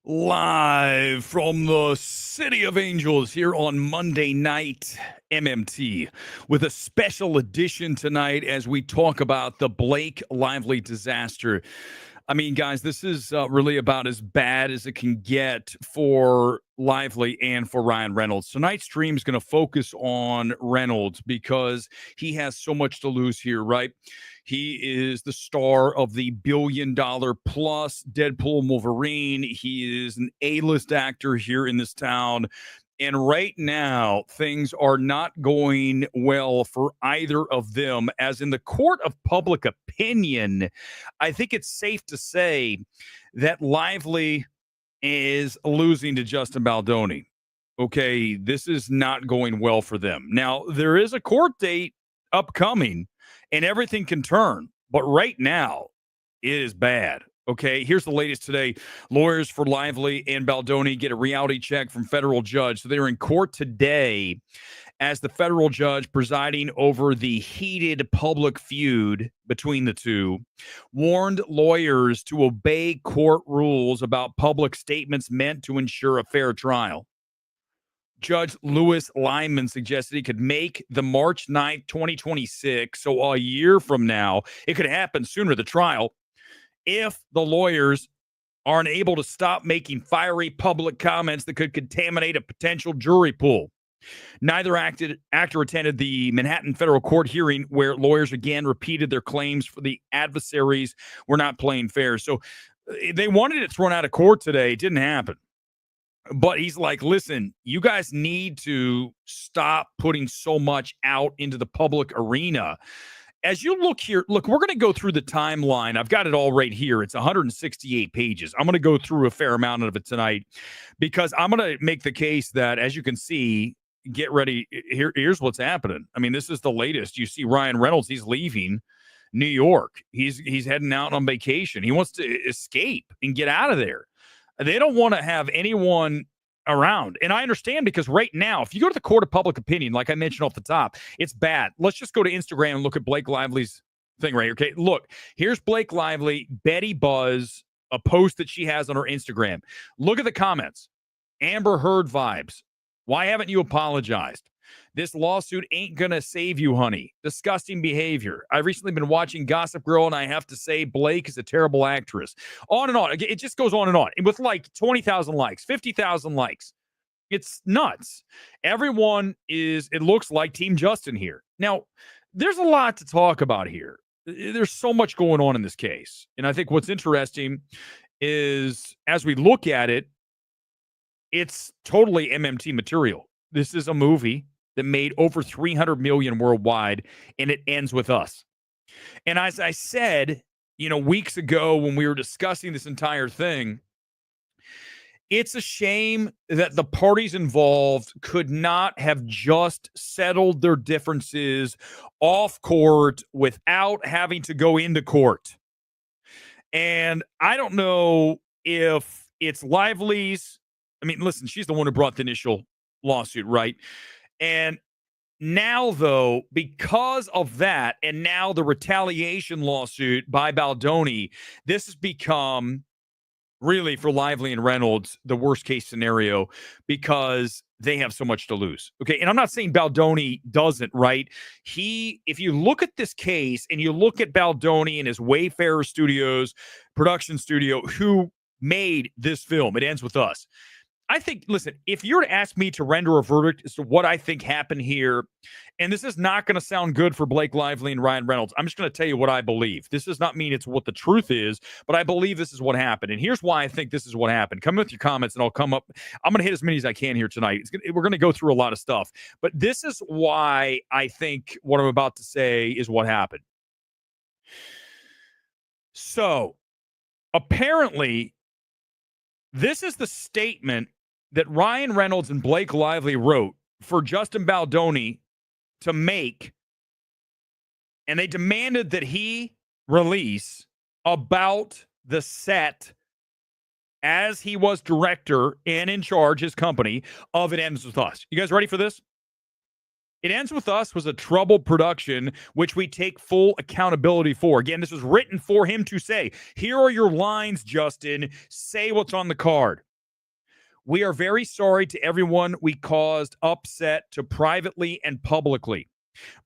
Live from the City of Angels here on Monday Night MMT with a special edition tonight as we talk about the Blake Lively disaster. I mean, guys, this is really about as bad as it can get for Lively and for Ryan Reynolds. Tonight's stream is going to focus on Reynolds because he has so much to lose here, right? He is the star of the $1 billion plus Deadpool and Wolverine. He is an A-list actor here in this town. And right now, things are not going well for either of them. As in the court of public opinion, I think it's safe to say that Lively is losing to Justin Baldoni. Okay, this is not going well for them. Now, there is a court date upcoming and everything can turn, but right now it is bad. Okay, here's the latest today. Lawyers for Lively and Baldoni get a reality check from federal judge. So they're in court today as the federal judge presiding over the heated public feud between the two warned lawyers to obey court rules about public statements meant to ensure a fair trial. Judge Lewis Lyman suggested he could make the March 9th, 2026, so a year from now, it could happen sooner, the trial, if the lawyers aren't able to stop making fiery public comments that could contaminate a potential jury pool. Neither actor attended the Manhattan federal court hearing where lawyers again repeated their claims for the adversaries were not playing fair. So they wanted it thrown out of court today. It didn't happen. But he's like, listen, you guys need to stop putting so much out into the public arena. As you look here, look, we're going to go through the timeline. I've got it all right here. It's 168 pages. I'm going to go through a fair amount of it tonight because I'm going to make the case that, as you can see, get ready. Here's what's happening. I mean, this is the latest. You see Ryan Reynolds, he's leaving New York. He's heading out on vacation. He wants to escape and get out of there. They don't want to have anyone around. And I understand because right now, if you go to the court of public opinion, like I mentioned off the top, it's bad. Let's just go to Instagram and look at Blake Lively's thing right here. Okay, look, here's Blake Lively, Betty Buzz, a post that she has on her Instagram. Look at the comments. Amber Heard vibes. Why haven't you apologized? This lawsuit ain't going to save you, honey. Disgusting behavior. I've recently been watching Gossip Girl, and I have to say Blake is a terrible actress. On and on. It just goes on. And with like 20,000 likes, 50,000 likes. It's nuts. Everyone is, it looks like Team Justin here. Now, there's a lot to talk about here. There's so much going on in this case. And I think what's interesting is as we look at it, it's totally MMT material. This is a movie that made over 300 million worldwide, and it ends with us. And as I said, weeks ago when we were discussing this entire thing, it's a shame that the parties involved could not have just settled their differences off court without having to go into court. And I don't know if it's Lively's. I mean, listen, she's the one who brought the initial lawsuit, right? And now, though, because of that, and now the retaliation lawsuit by Baldoni, this has become really for Lively and Reynolds the worst case scenario because they have so much to lose. Okay. And I'm not saying Baldoni doesn't, right? If you look at this case and you look at Baldoni and his Wayfarer Studios production studio who made this film, It Ends With Us. I think, listen, if you're to ask me to render a verdict as to what I think happened here, and this is not going to sound good for Blake Lively and Ryan Reynolds, I'm just going to tell you what I believe. This does not mean it's what the truth is, but I believe this is what happened. And here's why I think this is what happened. Come with your comments and I'll come up. I'm going to hit as many as I can here tonight. We're going to go through a lot of stuff, but this is why I think what I'm about to say is what happened. So apparently, this is the statement that Ryan Reynolds and Blake Lively wrote for Justin Baldoni to make, and they demanded that he release about the set as he was director and in charge, his company, of It Ends With Us. You guys ready for this? It Ends With Us was a troubled production, which we take full accountability for. Again, this was written for him to say, here are your lines, Justin. Say what's on the card. We are very sorry to everyone we caused upset to privately and publicly.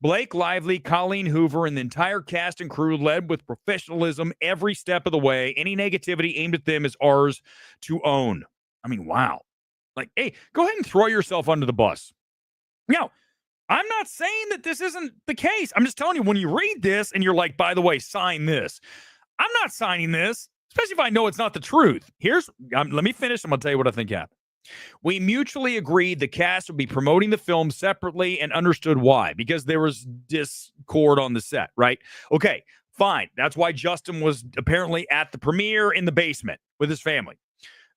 Blake Lively, Colleen Hoover, and the entire cast and crew led with professionalism every step of the way. Any negativity aimed at them is ours to own. I mean, wow. Like, hey, go ahead and throw yourself under the bus. Now, I'm not saying that this isn't the case. I'm just telling you, when you read this and you're like, by the way, sign this. I'm not signing this, especially if I know it's not the truth. Let me finish. I'm going to tell you what I think happened. We mutually agreed the cast would be promoting the film separately and understood why, because there was discord on the set, right? Okay, fine. That's why Justin was apparently at the premiere in the basement with his family.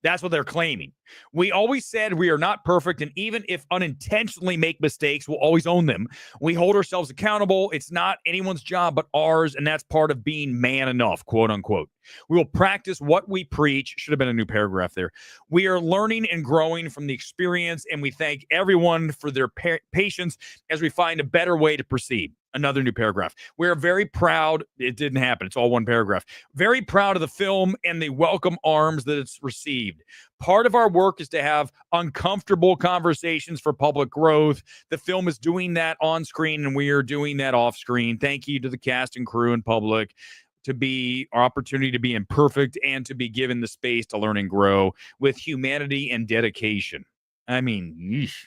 That's what they're claiming. We always said we are not perfect, and even if unintentionally make mistakes, we'll always own them. We hold ourselves accountable. It's not anyone's job but ours, and that's part of being man enough, quote unquote. We will practice what we preach. Should have been a new paragraph there. We are learning and growing from the experience, and we thank everyone for their patience as we find a better way to proceed. Another new paragraph. We're very proud. It didn't happen. It's all one paragraph. Very proud of the film and the welcome arms that it's received. Part of our work is to have uncomfortable conversations for public growth. The film is doing that on screen, and we are doing that off screen. Thank you to the cast and crew and public to be our opportunity to be imperfect and to be given the space to learn and grow with humanity and dedication. I mean, yeesh.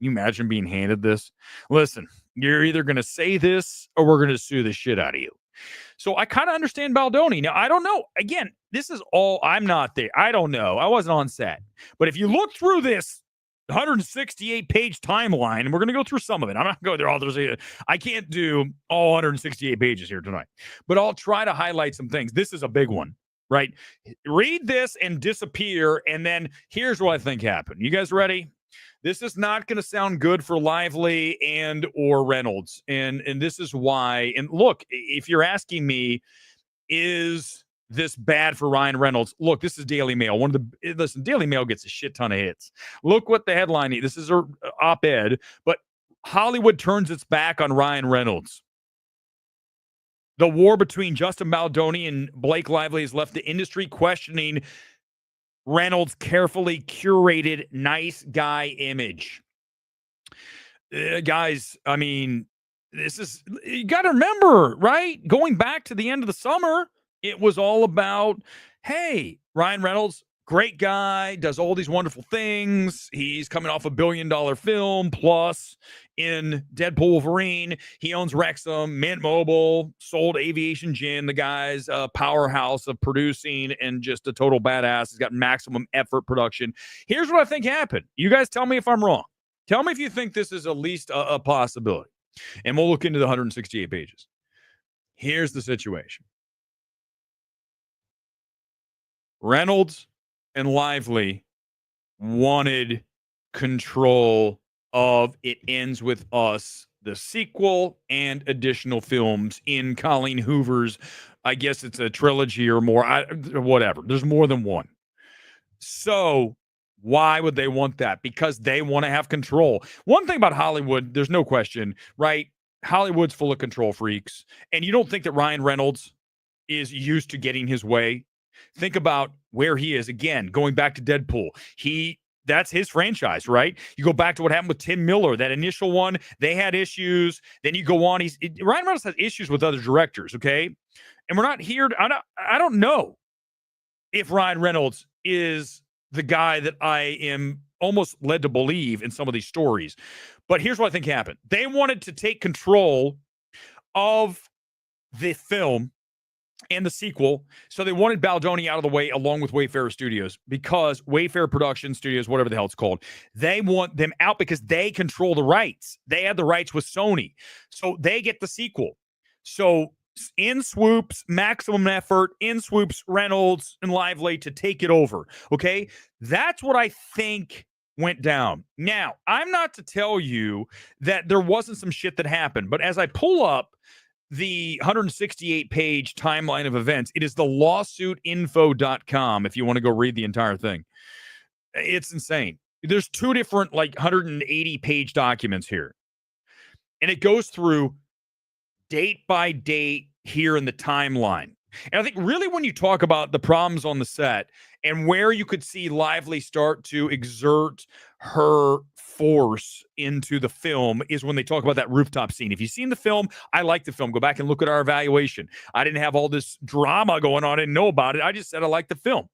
You imagine being handed this? Listen, you're either going to say this or we're going to sue the shit out of you. So I kind of understand Baldoni. Now, I don't know. Again, this is all, I'm not there. I don't know. I wasn't on set. But if you look through this 168-page timeline, and we're going to go through some of it. I'm not going to go through all. I can't do all 168 pages here tonight. But I'll try to highlight some things. This is a big one, right? Read this and disappear, and then here's what I think happened. You guys ready? This is not going to sound good for Lively and or Reynolds. And this is why. And look, if you're asking me, is this bad for Ryan Reynolds? Look, this is Daily Mail. Listen, Daily Mail gets a shit ton of hits. Look what the headline is. This is an op-ed, but Hollywood turns its back on Ryan Reynolds. The war between Justin Baldoni and Blake Lively has left the industry questioning Reynolds' carefully curated nice guy image. Guys, I mean, you got to remember, right? Going back to the end of the summer, it was all about, hey, Ryan Reynolds, great guy, does all these wonderful things. He's coming off a $1 billion film plus in Deadpool Wolverine. He owns Wrexham, Mint Mobile, sold Aviation Gin. The guy's a powerhouse of producing and just a total badass. He's got maximum effort production. Here's what I think happened. You guys tell me if I'm wrong. Tell me if you think this is at least a possibility. And we'll look into the 168 pages. Here's the situation. Reynolds and Lively wanted control of It Ends With Us, the sequel, and additional films in Colleen Hoover's, I guess it's a trilogy or more, whatever. There's more than one. So why would they want that? Because they want to have control. One thing about Hollywood, there's no question, right? Hollywood's full of control freaks. And you don't think that Ryan Reynolds is used to getting his way? Think about where he is. Again, going back to Deadpool. That's his franchise, right? You go back to what happened with Tim Miller, that initial one, they had issues. Then you go on. Ryan Reynolds has issues with other directors, okay? And we're not here. I don't know if Ryan Reynolds is the guy that I am almost led to believe in some of these stories. But here's what I think happened. They wanted to take control of the film and the sequel. So they wanted Baldoni out of the way along with Wayfarer Studios, because Wayfarer Production Studios, whatever the hell it's called, they want them out because they control the rights. They had the rights with Sony. So they get the sequel. So in swoops, maximum effort, in swoops, Reynolds and Lively to take it over. Okay. That's what I think went down. Now, I'm not to tell you that there wasn't some shit that happened, but as I pull up the 168-page timeline of events, it is the lawsuitinfo.com if you want to go read the entire thing. It's insane. There's two different 180-page documents here. And it goes through date by date here in the timeline. And I think really when you talk about the problems on the set, And where you could see Lively start to exert her force into the film is when they talk about that rooftop scene. If you've seen the film, I like the film. Go back and look at our evaluation. I didn't have all this drama going on. I didn't know about it. I just said I like the film.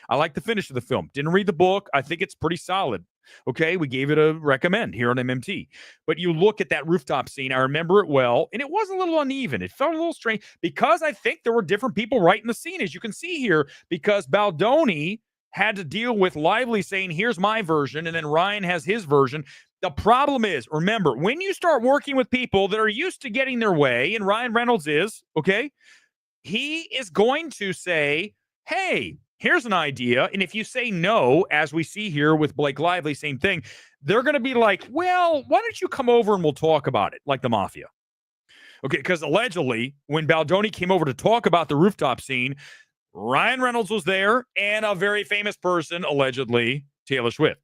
I like the finish of the film. Didn't read the book. I think it's pretty solid. Okay, we gave it a recommend here on MMT. But you look at that rooftop scene, I remember it well, and it was a little uneven. It felt a little strange because I think there were different people writing the scene, as you can see here, because Baldoni had to deal with Lively saying, here's my version, and then Ryan has his version. The problem is, remember, when you start working with people that are used to getting their way, and Ryan Reynolds is, okay, he is going to say, hey, here's an idea. And if you say no, as we see here with Blake Lively, same thing, they're going to be like, well, why don't you come over and we'll talk about it, like the mafia. Okay, because allegedly, when Baldoni came over to talk about the rooftop scene, Ryan Reynolds was there and a very famous person, allegedly, Taylor Swift.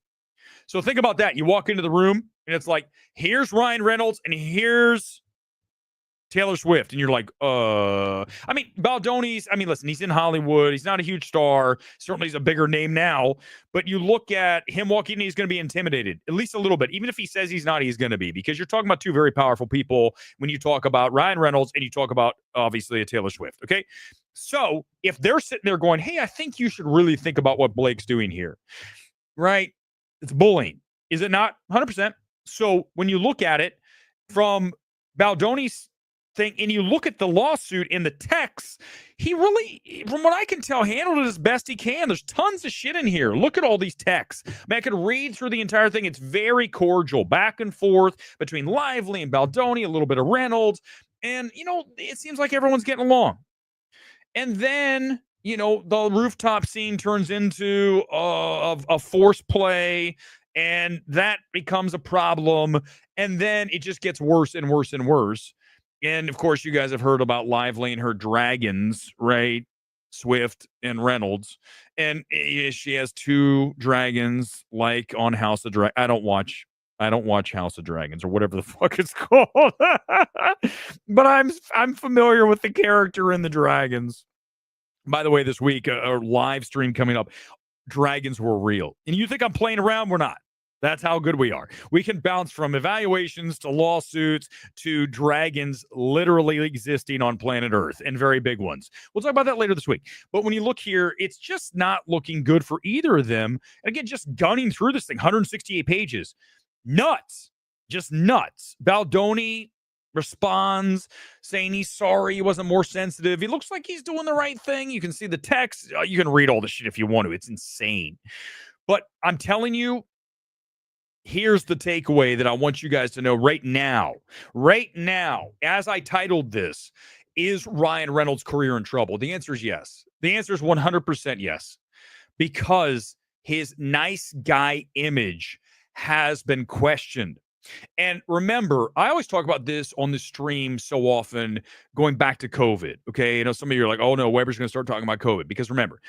So think about that. You walk into the room and it's like, here's Ryan Reynolds and here's Taylor Swift, and you're like, I mean, Baldoni's, I mean, listen, he's in Hollywood. He's not a huge star. Certainly he's a bigger name now. But you look at him walking in, he's going to be intimidated, at least a little bit. Even if he says he's not, he's going to be, because you're talking about two very powerful people when you talk about Ryan Reynolds and you talk about, obviously, a Taylor Swift, okay? So if they're sitting there going, hey, I think you should really think about what Blake's doing here, right? It's bullying. Is it not? 100%. So when you look at it from Baldoni's thing, and you look at the lawsuit in the text, he really, from what I can tell, handled it as best he can. There's tons of shit in here. Look at all these texts. I mean, I could read through the entire thing. It's very cordial, back and forth between Lively and Baldoni, a little bit of Reynolds, and, you know, it seems like everyone's getting along. And then, you know, the rooftop scene turns into a force play, and that becomes a problem, and then it just gets worse and worse and worse. And, of course, you guys have heard about Lively and her dragons, right? Swift and Reynolds. And she has two dragons, like on House of Dragons. I don't watch House of Dragons or whatever the fuck it's called. But I'm familiar with the character in the dragons. By the way, this week, a live stream coming up, dragons were real. And you think I'm playing around? We're not. That's how good we are. We can bounce from evaluations to lawsuits to dragons literally existing on planet Earth, and very big ones. We'll talk about that later this week. But when you look here, it's just not looking good for either of them. And again, just gunning through this thing, 168 pages. Nuts. Just nuts. Baldoni responds saying he's sorry, he wasn't more sensitive. He looks like he's doing the right thing. You can see the text. You can read all the shit if you want to. It's insane. But I'm telling you, here's the takeaway that I want you guys to know right now. Right now, as I titled this, is Ryan Reynolds' career in trouble? The answer is yes. The answer is 100% yes. Because his nice guy image has been questioned. And remember, I always talk about this on the stream so often, going back to COVID. Okay. You know, some of you are like, oh no, Weber's going to start talking about COVID. Because remember,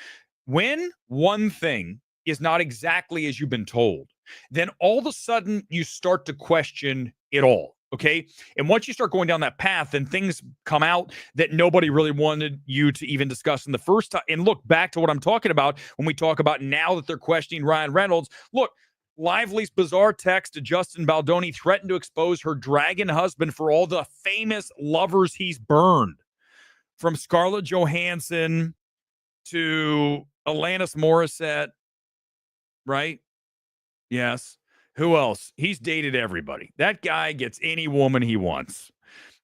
when one thing is not exactly as you've been told, then all of a sudden you start to question it all. Okay. And once you start going down that path, then things come out that nobody really wanted you to even discuss in the first time. And look back to what I'm talking about when we talk about now that they're questioning Ryan Reynolds. Look, Lively's bizarre text to Justin Baldoni threatened to expose her dragon husband for all the famous lovers he's burned, from Scarlett Johansson to Alanis Morissette, right? Yes. Who else? He's dated everybody. That guy gets any woman he wants.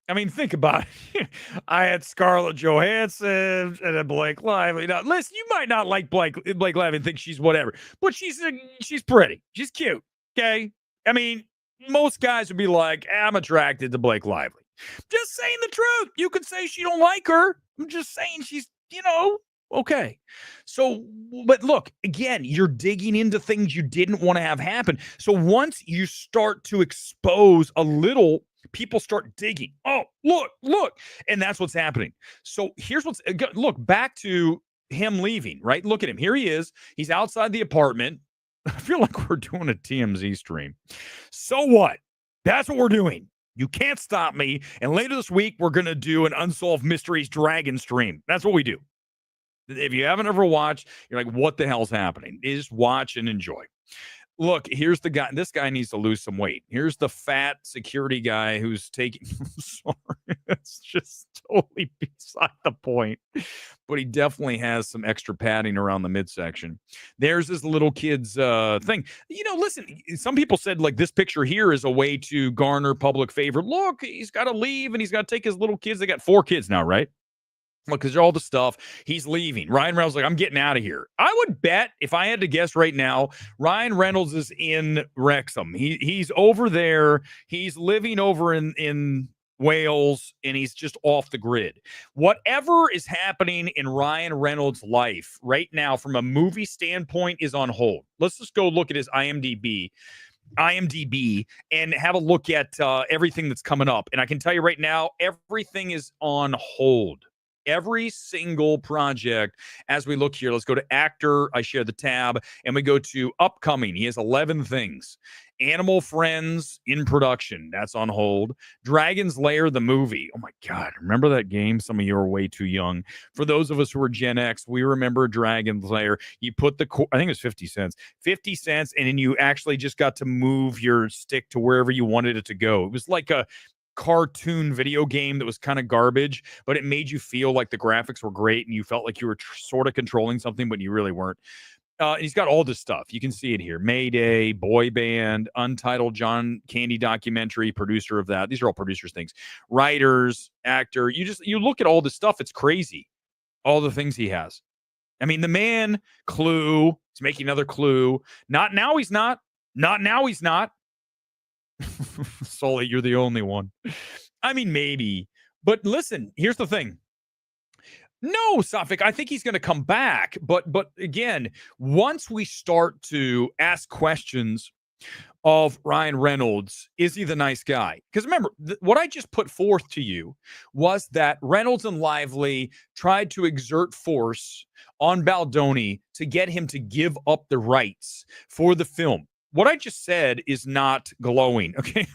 I mean, think about it. I had Scarlett Johansson and then Blake Lively. Now, listen, you might not like Blake Lively and think she's whatever, but she's pretty. She's cute. Okay. I mean, most guys would be like, I'm attracted to Blake Lively. Just saying the truth. You could say she don't like her. I'm just saying she's, you know, okay. So, but look, again, you're digging into things you didn't want to have happen. So once you start to expose a little, people start digging. Oh, look. And that's what's happening. So here's look, back to him leaving, right? Look at him. Here he is. He's outside the apartment. I feel like we're doing a TMZ stream. So what? That's what we're doing. You can't stop me. And later this week, we're going to do an Unsolved Mysteries Dragon stream. That's what we do. If you haven't ever watched, you're like, what the hell's happening? Just watch and enjoy. Look, here's the guy. This guy needs to lose some weight. Here's the fat security guy who's taking. Sorry, it's just totally beside the point. But he definitely has some extra padding around the midsection. There's this little kid's thing. Listen, some people said like this picture here is a way to garner public favor. Look, he's got to leave and he's got to take his little kids. They got 4 kids now, right? Look, because all the stuff, he's leaving. Ryan Reynolds like, I'm getting out of here. I would bet, if I had to guess right now, Ryan Reynolds is in Wrexham. He's over there. He's living over in Wales, and he's just off the grid. Whatever is happening in Ryan Reynolds' life right now from a movie standpoint is on hold. Let's just go look at his IMDb and have a look at everything that's coming up. And I can tell you right now, everything is on hold. Every single project. As we look here, let's go to actor. I share the tab and we go to upcoming. He has 11 things. Animal Friends in production. That's on hold. Dragon's Lair, the movie. Oh my God. Remember that game? Some of you are way too young. For those of us who are Gen X, we remember Dragon's Lair. You put I think it was 50 cents. 50 cents. And then you actually just got to move your stick to wherever you wanted it to go. It was like a cartoon video game that was kind of garbage, but it made you feel like the graphics were great and you felt like you were sort of controlling something, but you really weren't. He's got all this stuff. You can see it here. Mayday, boy band, Untitled John Candy documentary, producer of that. These are all producers' things. Writers, actor. You look at all this stuff. It's crazy. All the things he has. I mean, the man, Clue. He's making another Clue. Not now he's not. Not now he's not. Sully, you're the only one. I mean, maybe. But listen, here's the thing. No, Suffolk, I think he's going to come back. But again, once we start to ask questions of Ryan Reynolds, is he the nice guy? Because remember, what I just put forth to you was that Reynolds and Lively tried to exert force on Baldoni to get him to give up the rights for the film. What I just said is not glowing, okay?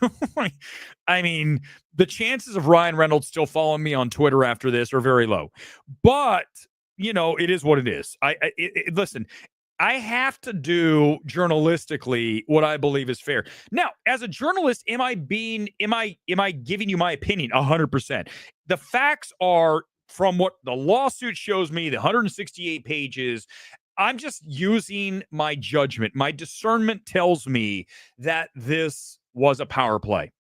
I mean, the chances of Ryan Reynolds still following me on Twitter after this are very low. But, it is what it is. Listen, I have to do journalistically what I believe is fair. Now, as a journalist, am I giving you my opinion? 100%. The facts are from what the lawsuit shows me, the 168 pages. I'm just using my judgment. My discernment tells me that this was a power play.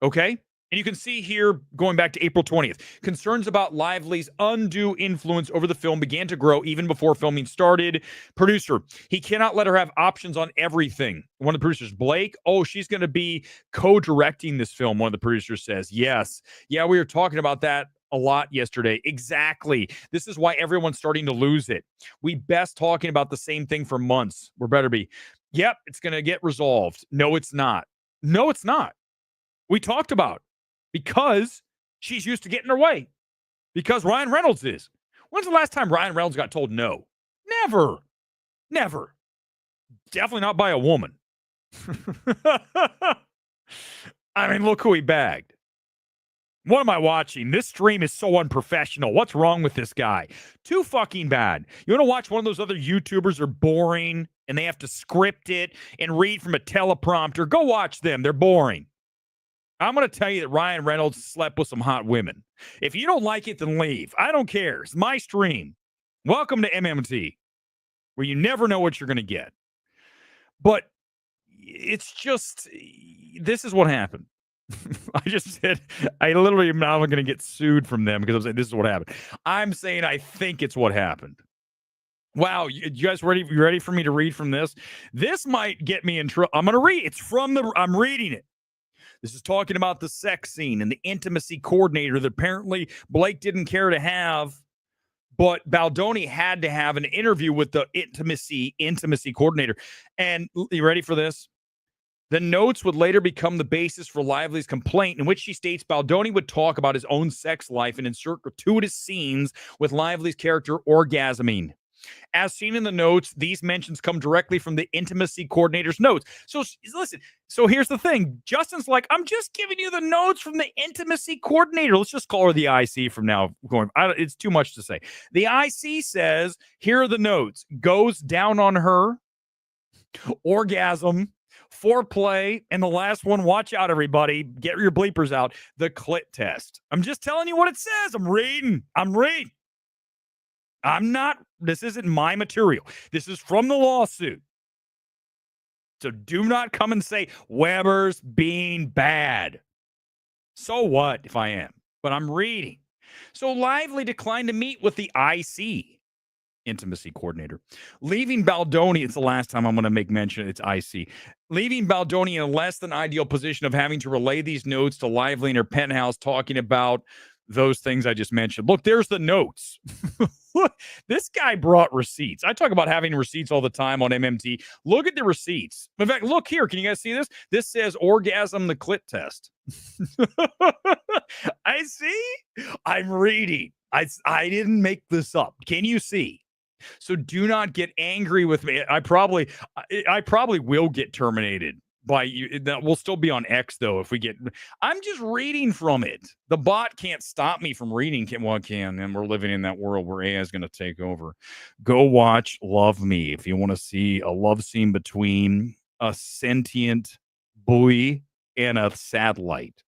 Okay? And you can see here, going back to April 20th, concerns about Lively's undue influence over the film began to grow even before filming started. Producer, he cannot let her have options on everything. One of the producers, Blake, she's going to be co-directing this film, one of the producers says. Yes. Yeah, we were talking about that a lot yesterday. Exactly. This is why everyone's starting to lose it. We best talking about the same thing for months. We're better be. Yep, it's going to get resolved. No, it's not. No, it's not. We talked about because she's used to getting her way. Because Ryan Reynolds is. When's the last time Ryan Reynolds got told no? Never. Never. Definitely not by a woman. I mean, look who he bagged. What am I watching? This stream is so unprofessional. What's wrong with this guy? Too fucking bad. You want to watch one of those other YouTubers are boring and they have to script it and read from a teleprompter? Go watch them. They're boring. I'm going to tell you that Ryan Reynolds slept with some hot women. If you don't like it, then leave. I don't care. It's my stream. Welcome to MMT, where you never know what you're going to get. But it's just, this is what happened. I just said, I literally am now going to get sued from them because I'm saying this is what happened. I'm saying I think it's what happened. Wow, you guys ready? You ready for me to read from this? This might get me in trouble. I'm going to read. It's from I'm reading it. This is talking about the sex scene and the intimacy coordinator that apparently Blake didn't care to have, but Baldoni had to have an interview with the intimacy coordinator. And you ready for this? The notes would later become the basis for Lively's complaint, in which she states Baldoni would talk about his own sex life and insert gratuitous scenes with Lively's character orgasming. As seen in the notes, these mentions come directly from the intimacy coordinator's notes. So listen, so here's the thing. Justin's like, I'm just giving you the notes from the intimacy coordinator. Let's just call her the IC from now going. It's too much to say. The IC says, here are the notes. Goes down on her, orgasm, foreplay, and the last one, watch out, everybody. Get your bleepers out. The clit test. I'm just telling you what it says. I'm reading. This isn't my material. This is from the lawsuit. So do not come and say Weber's being bad. So what if I am? But I'm reading. So Lively declined to meet with the IC, intimacy coordinator, leaving Baldoni. It's the last time I'm going to make mention. It's IC. Leaving Baldoni in a less than ideal position of having to relay these notes to Lively in her penthouse, talking about those things I just mentioned. Look, there's the notes. Look, this guy brought receipts. I talk about having receipts all the time on MMT. Look at the receipts. In fact, look here. Can you guys see this? This says orgasm the clit test. I see. I'm reading. I didn't make this up. Can you see? So do not get angry with me. I probably will get terminated by you. That will still be on X though. If we get, I'm just reading from it. The bot can't stop me from reading. Well, can, and we're living in that world where AI is going to take over. Go watch Love Me if you want to see a love scene between a sentient buoy and a satellite.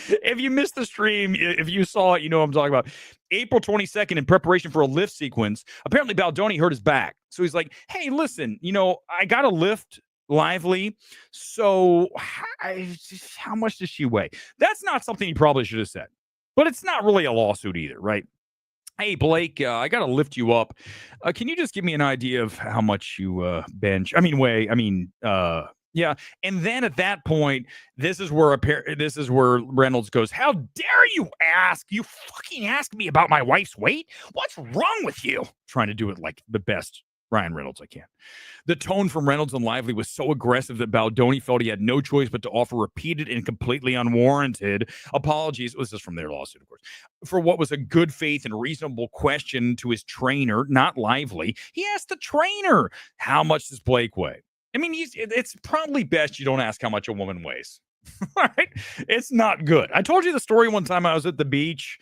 If you missed the stream, if you saw it, you know what I'm talking about. April 22nd, in preparation for a lift sequence, apparently Baldoni hurt his back. So he's like, hey, listen, I got to lift Lively. So how much does she weigh? That's not something he probably should have said. But it's not really a lawsuit either, right? Hey, Blake, I got to lift you up. Can you just give me an idea of how much you weigh? Yeah, and then at that point, this is where Reynolds goes, "How dare you ask? You fucking ask me about my wife's weight? What's wrong with you?" Trying to do it like the best Ryan Reynolds I can. The tone from Reynolds and Lively was so aggressive that Baldoni felt he had no choice but to offer repeated and completely unwarranted apologies. This is from their lawsuit, of course, for what was a good faith and reasonable question to his trainer, not Lively. He asked the trainer, "How much does Blake weigh?" I mean, it's probably best you don't ask how much a woman weighs. Right? It's not good. I told you the story one time I was at the beach,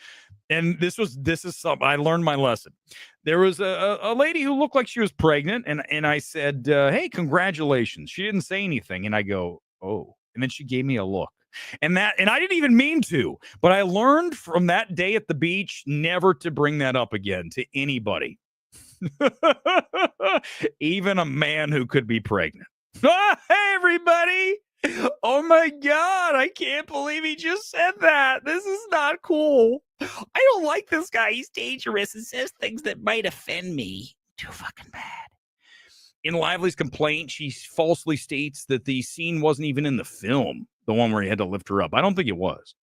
and this is something I learned my lesson. There was a lady who looked like she was pregnant, and I said, "Hey, congratulations." She didn't say anything, and I go, "Oh," and then she gave me a look, and I didn't even mean to, but I learned from that day at the beach never to bring that up again to anybody. Even a man who could be pregnant. Hey, everybody. Oh my God. I can't believe he just said that. This is not cool. I don't like this guy. He's dangerous and says things that might offend me. Too fucking bad. In Lively's complaint, she falsely states that the scene wasn't even in the film, the one where he had to lift her up. I don't think it was.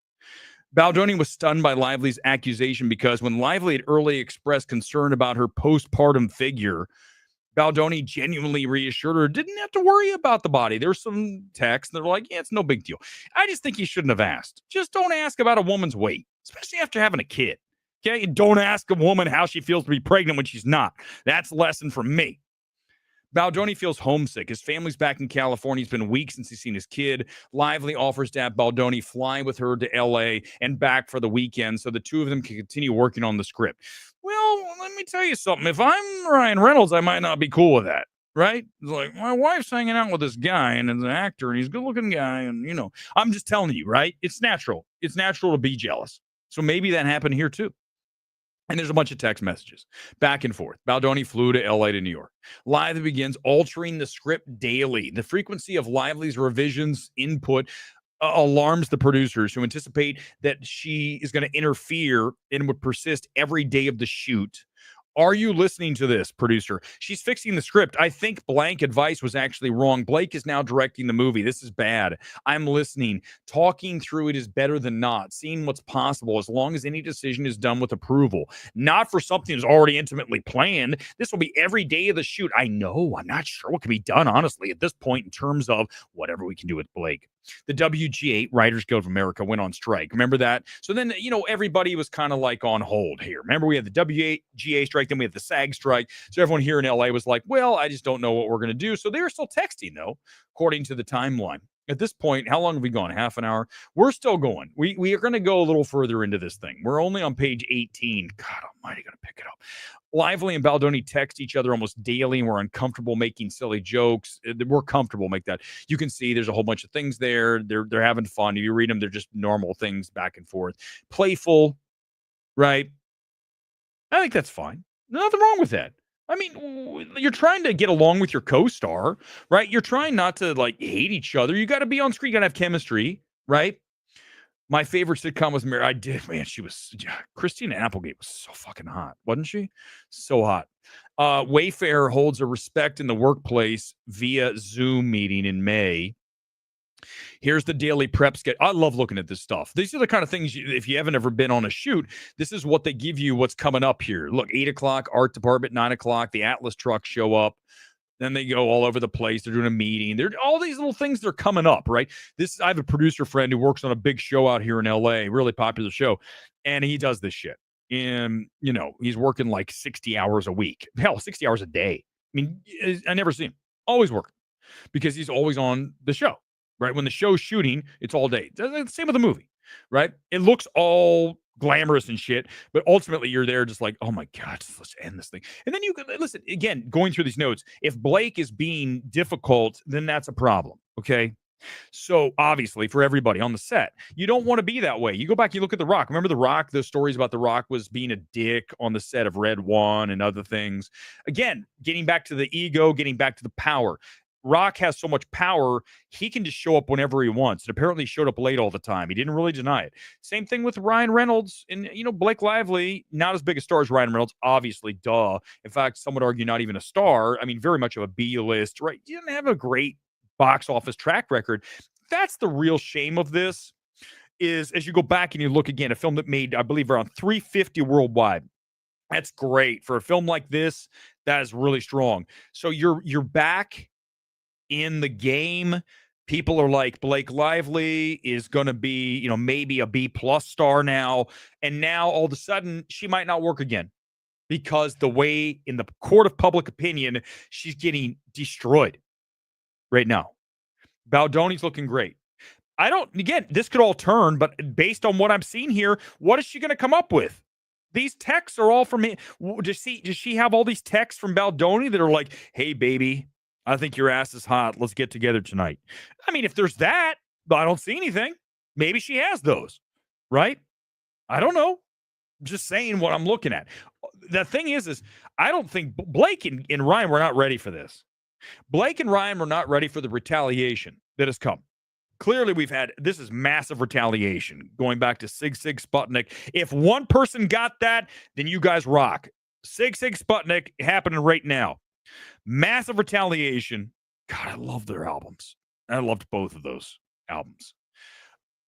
Baldoni was stunned by Lively's accusation because when Lively had early expressed concern about her postpartum figure, Baldoni genuinely reassured her didn't have to worry about the body. There's some texts that are like, yeah, it's no big deal. I just think you shouldn't have asked. Just don't ask about a woman's weight, especially after having a kid. Okay? Don't ask a woman how she feels to be pregnant when she's not. That's a lesson from me. Baldoni feels homesick. His family's back in California. It's been weeks since he's seen his kid. Lively offers to have Baldoni fly with her to L.A. and back for the weekend so the two of them can continue working on the script. Well, let me tell you something. If I'm Ryan Reynolds, I might not be cool with that, right? It's like, my wife's hanging out with this guy, and as an actor, and he's a good-looking guy, and, I'm just telling you, right? It's natural. It's natural to be jealous. So maybe that happened here, too. And there's a bunch of text messages back and forth. Baldoni flew to LA to New York. Lively begins altering the script daily. The frequency of Lively's revisions input alarms the producers who anticipate that she is going to interfere and would persist every day of the shoot. Are you listening to this, producer? She's fixing the script. I think blank advice was actually wrong. Blake is now directing the movie. This is bad. I'm listening. Talking through it is better than not. Seeing what's possible as long as any decision is done with approval. Not for something that's already intimately planned. This will be every day of the shoot. I know. I'm not sure what can be done, honestly, at this point in terms of whatever we can do with Blake. The WGA, Writers Guild of America, went on strike. Remember that? So then, everybody was kind of like on hold here. Remember, we had the WGA strike, then we had the SAG strike. So everyone here in LA was like, well, I just don't know what we're going to do. So they were still texting, though, according to the timeline. At this point, how long have we gone? Half an hour? We're still going. We are going to go a little further into this thing. We're only on page 18. God almighty, going to pick it up. Lively and Baldoni text each other almost daily, and we're uncomfortable making silly jokes. We're comfortable make that. You can see there's a whole bunch of things there. They're having fun. If you read them, they're just normal things back and forth. Playful, right? I think that's fine. Nothing wrong with that. I mean, you're trying to get along with your co-star, right? You're trying not to hate each other. You got to be on screen. You got to have chemistry, right? My favorite sitcom was Mary. Christina Applegate was so fucking hot, wasn't she? So hot. Wayfair holds a respect in the workplace via Zoom meeting in May. Here's the daily prep schedule. I love looking at this stuff. These are the kind of things, if you haven't ever been on a shoot, this is what they give you, what's coming up here. Look, 8 o'clock, art department, 9 o'clock, the Atlas trucks show up. Then they go all over the place. They're doing a meeting. They're all these little things that are coming up, right? I have a producer friend who works on a big show out here in LA, really popular show, and he does this shit. And, he's working like 60 hours a week. Hell, 60 hours a day. I mean, I never see him. Always working because he's always on the show, right? When the show's shooting, it's all day. Same with the movie, right? It looks all glamorous and shit, but ultimately you're there just like, oh my God, let's end this thing. And then you can listen again, going through these notes. If Blake is being difficult, then that's a problem. Okay. So obviously for everybody on the set, you don't want to be that way. You go back, you look at The Rock. Remember The Rock, the stories about The Rock was being a dick on the set of Red One and other things. Again, getting back to the ego, getting back to the power. Rock has so much power, he can just show up whenever he wants. And apparently he showed up late all the time. He didn't really deny it. Same thing with Ryan Reynolds. And, Blake Lively, not as big a star as Ryan Reynolds, obviously, duh. In fact, some would argue not even a star. I mean, very much of a B-list, right? He didn't have a great box office track record. That's the real shame of this, is as you go back and you look again, a film that made, I believe, around $350 worldwide. That's great. For a film like this, that is really strong. So you're back in the game. People are like, Blake Lively is going to be, maybe a B+ star now. And now all of a sudden she might not work again because the way in the court of public opinion, she's getting destroyed right now. Baldoni's looking great. Again, this could all turn, but based on what I'm seeing here, what is she going to come up with? These texts are all from me. Does she have all these texts from Baldoni that are like, hey, baby, I think your ass is hot. Let's get together tonight. I mean, if there's that, but I don't see anything. Maybe she has those, right? I don't know. I'm just saying what I'm looking at. The thing is I don't think Blake and Ryan were not ready for this. Blake and Ryan were not ready for the retaliation that has come. Clearly, this is massive retaliation going back to Sig Sputnik. If one person got that, then you guys rock. Sig Sputnik happening right now. Massive retaliation. God, I love their albums. I loved both of those albums.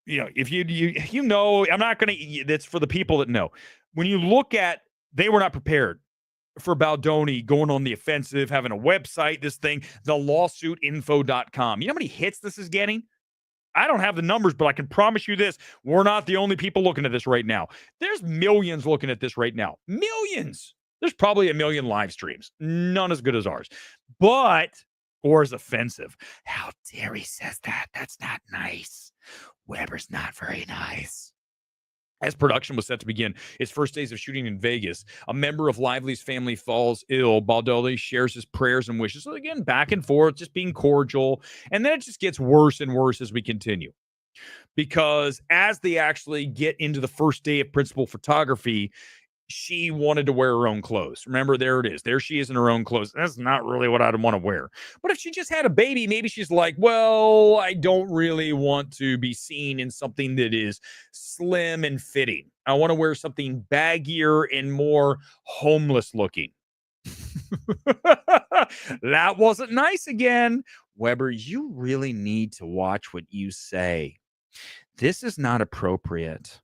If you know, I'm not going to, that's for the people that know. When you look at, they were not prepared for Baldoni going on the offensive, having a website, this thing, the lawsuitinfo.com. You know how many hits this is getting? I don't have the numbers, but I can promise you this. We're not the only people looking at this right now. There's millions looking at this right now. Millions. There's probably 1 million live streams. None as good as ours. Or as offensive. How dare he says that? That's not nice. Weber's not very nice. As production was set to begin its first days of shooting in Vegas, a member of Lively's family falls ill. Baldoni shares his prayers and wishes. So again, back and forth, just being cordial. And then it just gets worse and worse as we continue. Because as they actually get into the first day of principal photography, she wanted to wear her own clothes. Remember, there it is. There she is in her own clothes. That's not really what I'd want to wear. But if she just had a baby, maybe she's like, well, I don't really want to be seen in something that is slim and fitting. I want to wear something baggier and more homeless looking. That wasn't nice again. Weber, you really need to watch what you say. This is not appropriate.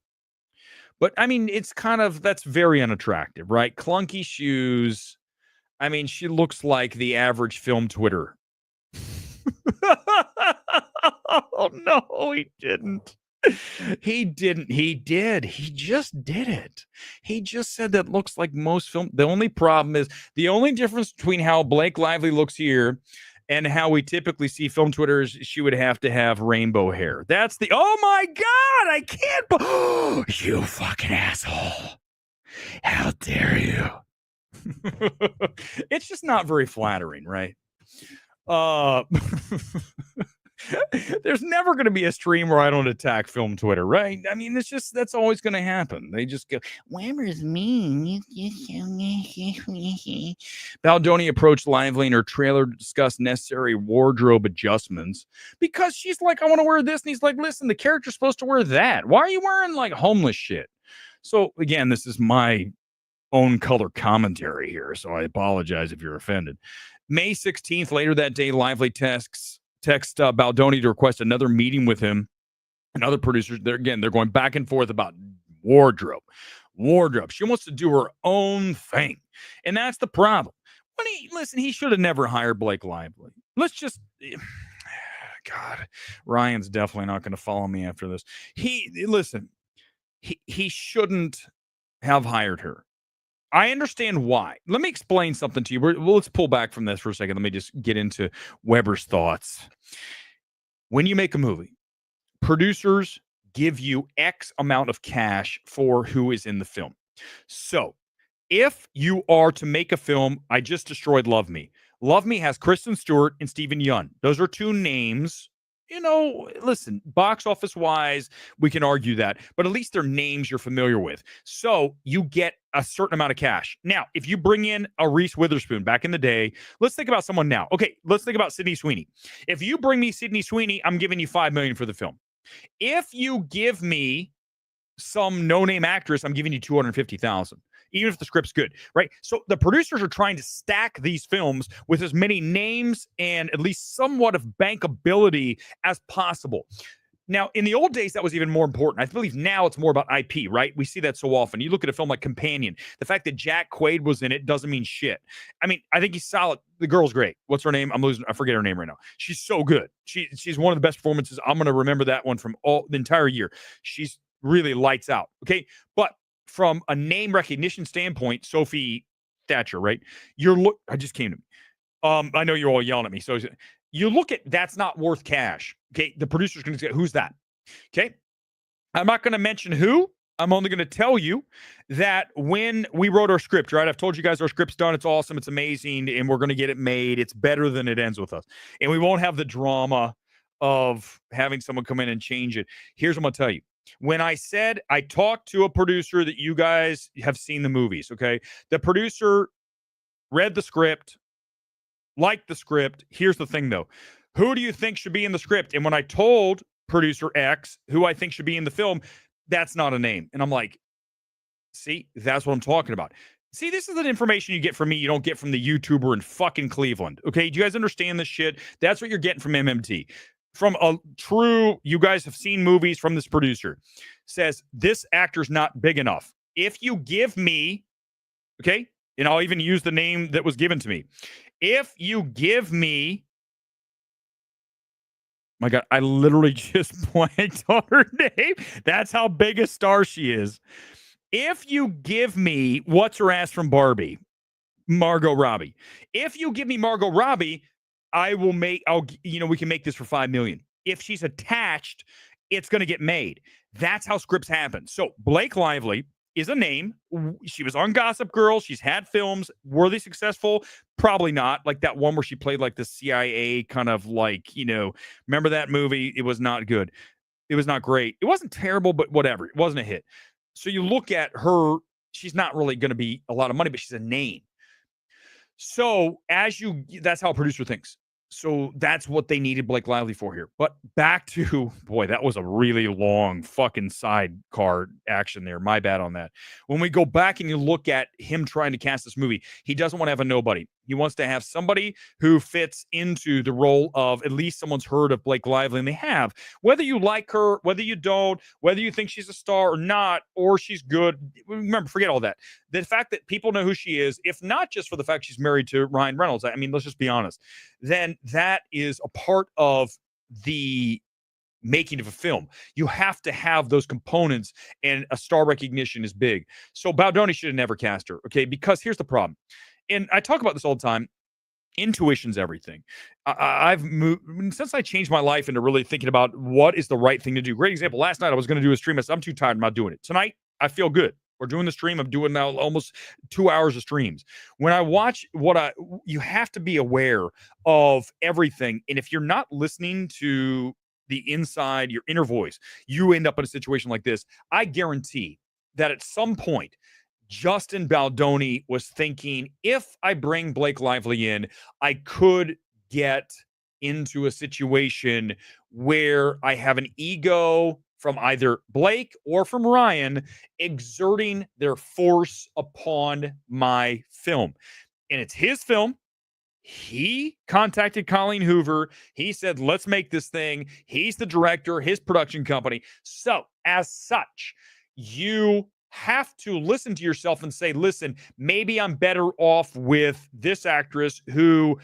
But, I mean, it's that's very unattractive, right? Clunky shoes. I mean, she looks like the average film Twitter. Oh, no, he didn't. He didn't. He did. He just did it. He just said that looks like most film. The only problem is the only difference between how Blake Lively looks here and how we typically see film Twitter is she would have to have rainbow hair. That's the. Oh my God! I can't. You fucking asshole! How dare you? It's just not very flattering, right? There's never going to be a stream where I don't attack film Twitter, right? I mean, it's just that's always going to happen. They just go, Weber's mean. Baldoni approached Lively in her trailer to discuss necessary wardrobe adjustments because she's like, I want to wear this. And he's like, listen, the character's supposed to wear that. Why are you wearing like homeless shit? So again, this is my own color commentary here, so I apologize if you're offended. May 16th, later that day, Lively texts Baldoni to request another meeting with him and other producers. They're going back and forth about wardrobe. She wants to do her own thing, and that's the problem. He should have never hired Blake Lively. Let's just. God, Ryan's definitely not going to follow me after this. He shouldn't have hired her. I understand why. Let me explain something to you. Let's pull back from this for a second. Let me just get into Weber's thoughts. When you make a movie, producers give you X amount of cash for who is in the film. So if you are to make a film, I just destroyed Love Me. Love Me has Kristen Stewart and Steven Yeun. Those are two names. Listen, box office wise, we can argue that, but at least they're names you're familiar with. So you get a certain amount of cash. Now, if you bring in a Reese Witherspoon back in the day, let's think about someone now. Okay, let's think about Sydney Sweeney. If you bring me Sydney Sweeney, I'm giving you $5 million for the film. If you give me some no-name actress, I'm giving you $250,000. Even if the script's good, right? So the producers are trying to stack these films with as many names and at least somewhat of bankability as possible. Now, in the old days, that was even more important. I believe now it's more about IP, right? We see that so often. You look at a film like Companion. The fact that Jack Quaid was in it doesn't mean shit. I mean, I think he's solid. The girl's great. What's her name? I forget her name right now. She's so good. She's one of the best performances. I'm going to remember that one from the entire year. She's really lights out. Okay. But from a name recognition standpoint, Sophie Thatcher, right? I just came to me. I know you're all yelling at me. So you look at that's not worth cash. Okay. The producer's going to say, who's that? Okay. I'm not going to mention who. I'm only going to tell you that when we wrote our script, right? I've told you guys our script's done. It's awesome. It's amazing. And we're going to get it made. It's better than it ends with us. And we won't have the drama of having someone come in and change it. Here's what I'm going to tell you. When I said I talked to a producer that you guys have seen the movies, okay? The producer read the script, liked the script. Here's the thing, though. Who do you think should be in the script? And when I told producer X who I think should be in the film, that's not a name. And I'm like, see, that's what I'm talking about. See, this is the information you get from me. You don't get from the YouTuber in fucking Cleveland. Okay, do you guys understand this shit? That's what you're getting from MMT. From a true, you guys have seen movies from this producer, says this actor's not big enough. If you give me, okay, and I'll even use the name that was given to me. If you give me, my God, I literally just blanked on her name. That's how big a star she is. If you give me what's her ass from Barbie, Margot Robbie. If you give me Margot Robbie, we can make this for $5 million. If she's attached, it's going to get made. That's how scripts happen. So Blake Lively is a name. She was on Gossip Girl. She's had films. Were they successful? Probably not. Like that one where she played like the CIA kind of like, remember that movie? It was not good. It was not great. It wasn't terrible, but whatever. It wasn't a hit. So you look at her, she's not really going to be a lot of money, but she's a name. So that's how a producer thinks. So that's what they needed Blake Lively for here. But back to, boy, that was a really long fucking sidecar action there. My bad on that. When we go back and you look at him trying to cast this movie, he doesn't want to have a nobody. He wants to have somebody who fits into the role of at least someone's heard of Blake Lively, and they have. Whether you like her, whether you don't, whether you think she's a star or not, or she's good, remember, forget all that. The fact that people know who she is, if not just for the fact she's married to Ryan Reynolds, I mean, let's just be honest, then that is a part of the making of a film. You have to have those components, and a star recognition is big. So Baldoni should have never cast her, okay? Because here's the problem. And I talk about this all the time. Intuition's everything. I've moved since I changed my life into really thinking about what is the right thing to do. Great example. Last night I was going to do a stream. I said, I'm too tired. I'm not doing it. Tonight, I feel good. We're doing the stream. I'm doing now almost 2 hours of streams. When I watch you have to be aware of everything. And if you're not listening to the inside, your inner voice, you end up in a situation like this. I guarantee that at some point, Justin Baldoni was thinking, if I bring Blake Lively in, I could get into a situation where I have an ego from either Blake or from Ryan exerting their force upon my film. And it's his film. He contacted Colleen Hoover. He said, let's make this thing. He's the director, his production company. So, as such, you have to listen to yourself and say, listen, maybe I'm better off with this actress who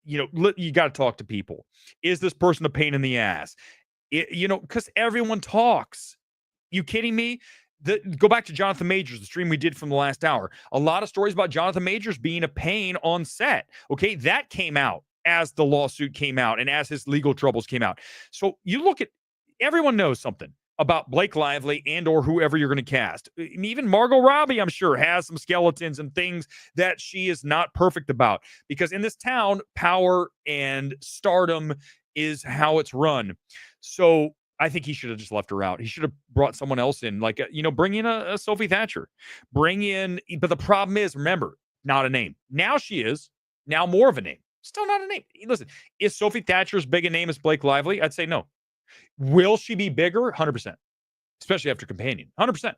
you got to talk to people. Is this person a pain in the ass? Because everyone talks. You kidding me? Go back to Jonathan Majors, the stream we did from the last hour. A lot of stories about Jonathan Majors being a pain on set. Okay, that came out as the lawsuit came out and as his legal troubles came out. So you look at, everyone knows something about Blake Lively and or whoever you're going to cast. Even Margot Robbie, I'm sure, has some skeletons and things that she is not perfect about. Because in this town, power and stardom is how it's run. So I think he should have just left her out. He should have brought someone else in, like, bring in a Sophie Thatcher. But the problem is, remember, not a name. Now she is. Now more of a name. Still not a name. Listen, is Sophie Thatcher as big a name as Blake Lively? I'd say no. Will she be bigger? 100%. Especially after Companion. 100%.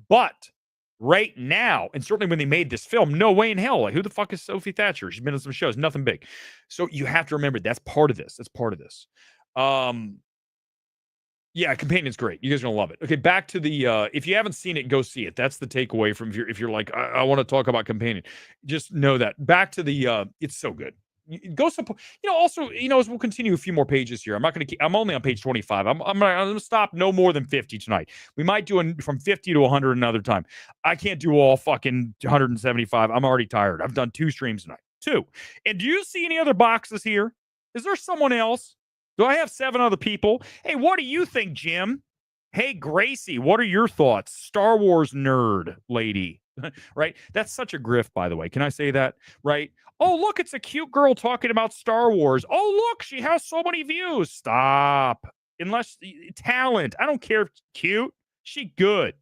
But right now, and certainly when they made this film, no way in hell. Like, who the fuck is Sophie Thatcher? She's been in some shows. Nothing big. So you have to remember, that's part of this. That's part of this. Yeah, Companion's great. You guys are gonna love it. Okay, back to the if you haven't seen it, go see it. That's the takeaway from if you're like, I want to talk about Companion. Just know that. Back to the it's so good. Go support. Also, as we'll continue a few more pages here. I'm not gonna keep, I'm only on page 25. I'm gonna stop no more than 50 tonight. We might do from 50 to 100 another time. I can't do all fucking 175. I'm already tired. I've done 2 streams tonight. 2. And do you see any other boxes here? Is there someone else? Do I have 7 other people? Hey, what do you think, Jim? Hey, Gracie, what are your thoughts? Star Wars nerd lady, right? That's such a grift, by the way. Can I say that? Right? Oh, look, it's a cute girl talking about Star Wars. Oh, look, she has so many views. Stop. Unless talent. I don't care if it's cute. She good.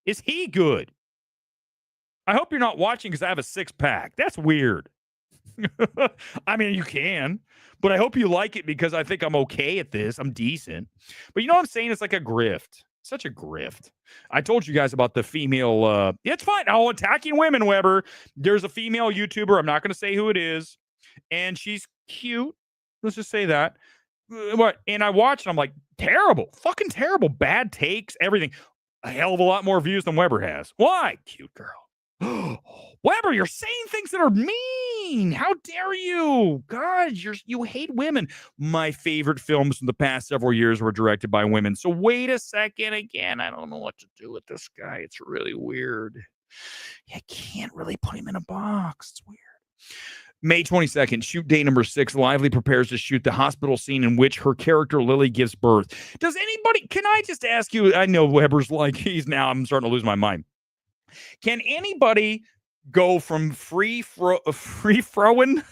Is he good? I hope you're not watching because I have a 6-pack. That's weird. I mean, you can, but I hope you like it because I think I'm okay at this. I'm decent. But you know what I'm saying? It's like a grift. Such a grift. I told you guys about the female. It's fine. Oh, attacking women, Weber. There's a female YouTuber. I'm not going to say who it is. And she's cute. Let's just say that. And I watch and I'm like, terrible. Fucking terrible. Bad takes. Everything. A hell of a lot more views than Weber has. Why? Cute girl. Weber, you're saying things that are mean. How dare you? God, you hate women. My favorite films in the past several years were directed by women. So wait a second again. I don't know what to do with this guy. It's really weird. I can't really put him in a box. It's weird. May 22nd, shoot day number 6. Lively prepares to shoot the hospital scene in which her character Lily gives birth. Can I just ask you? I know Weber's like, I'm starting to lose my mind. Can anybody go from free flowing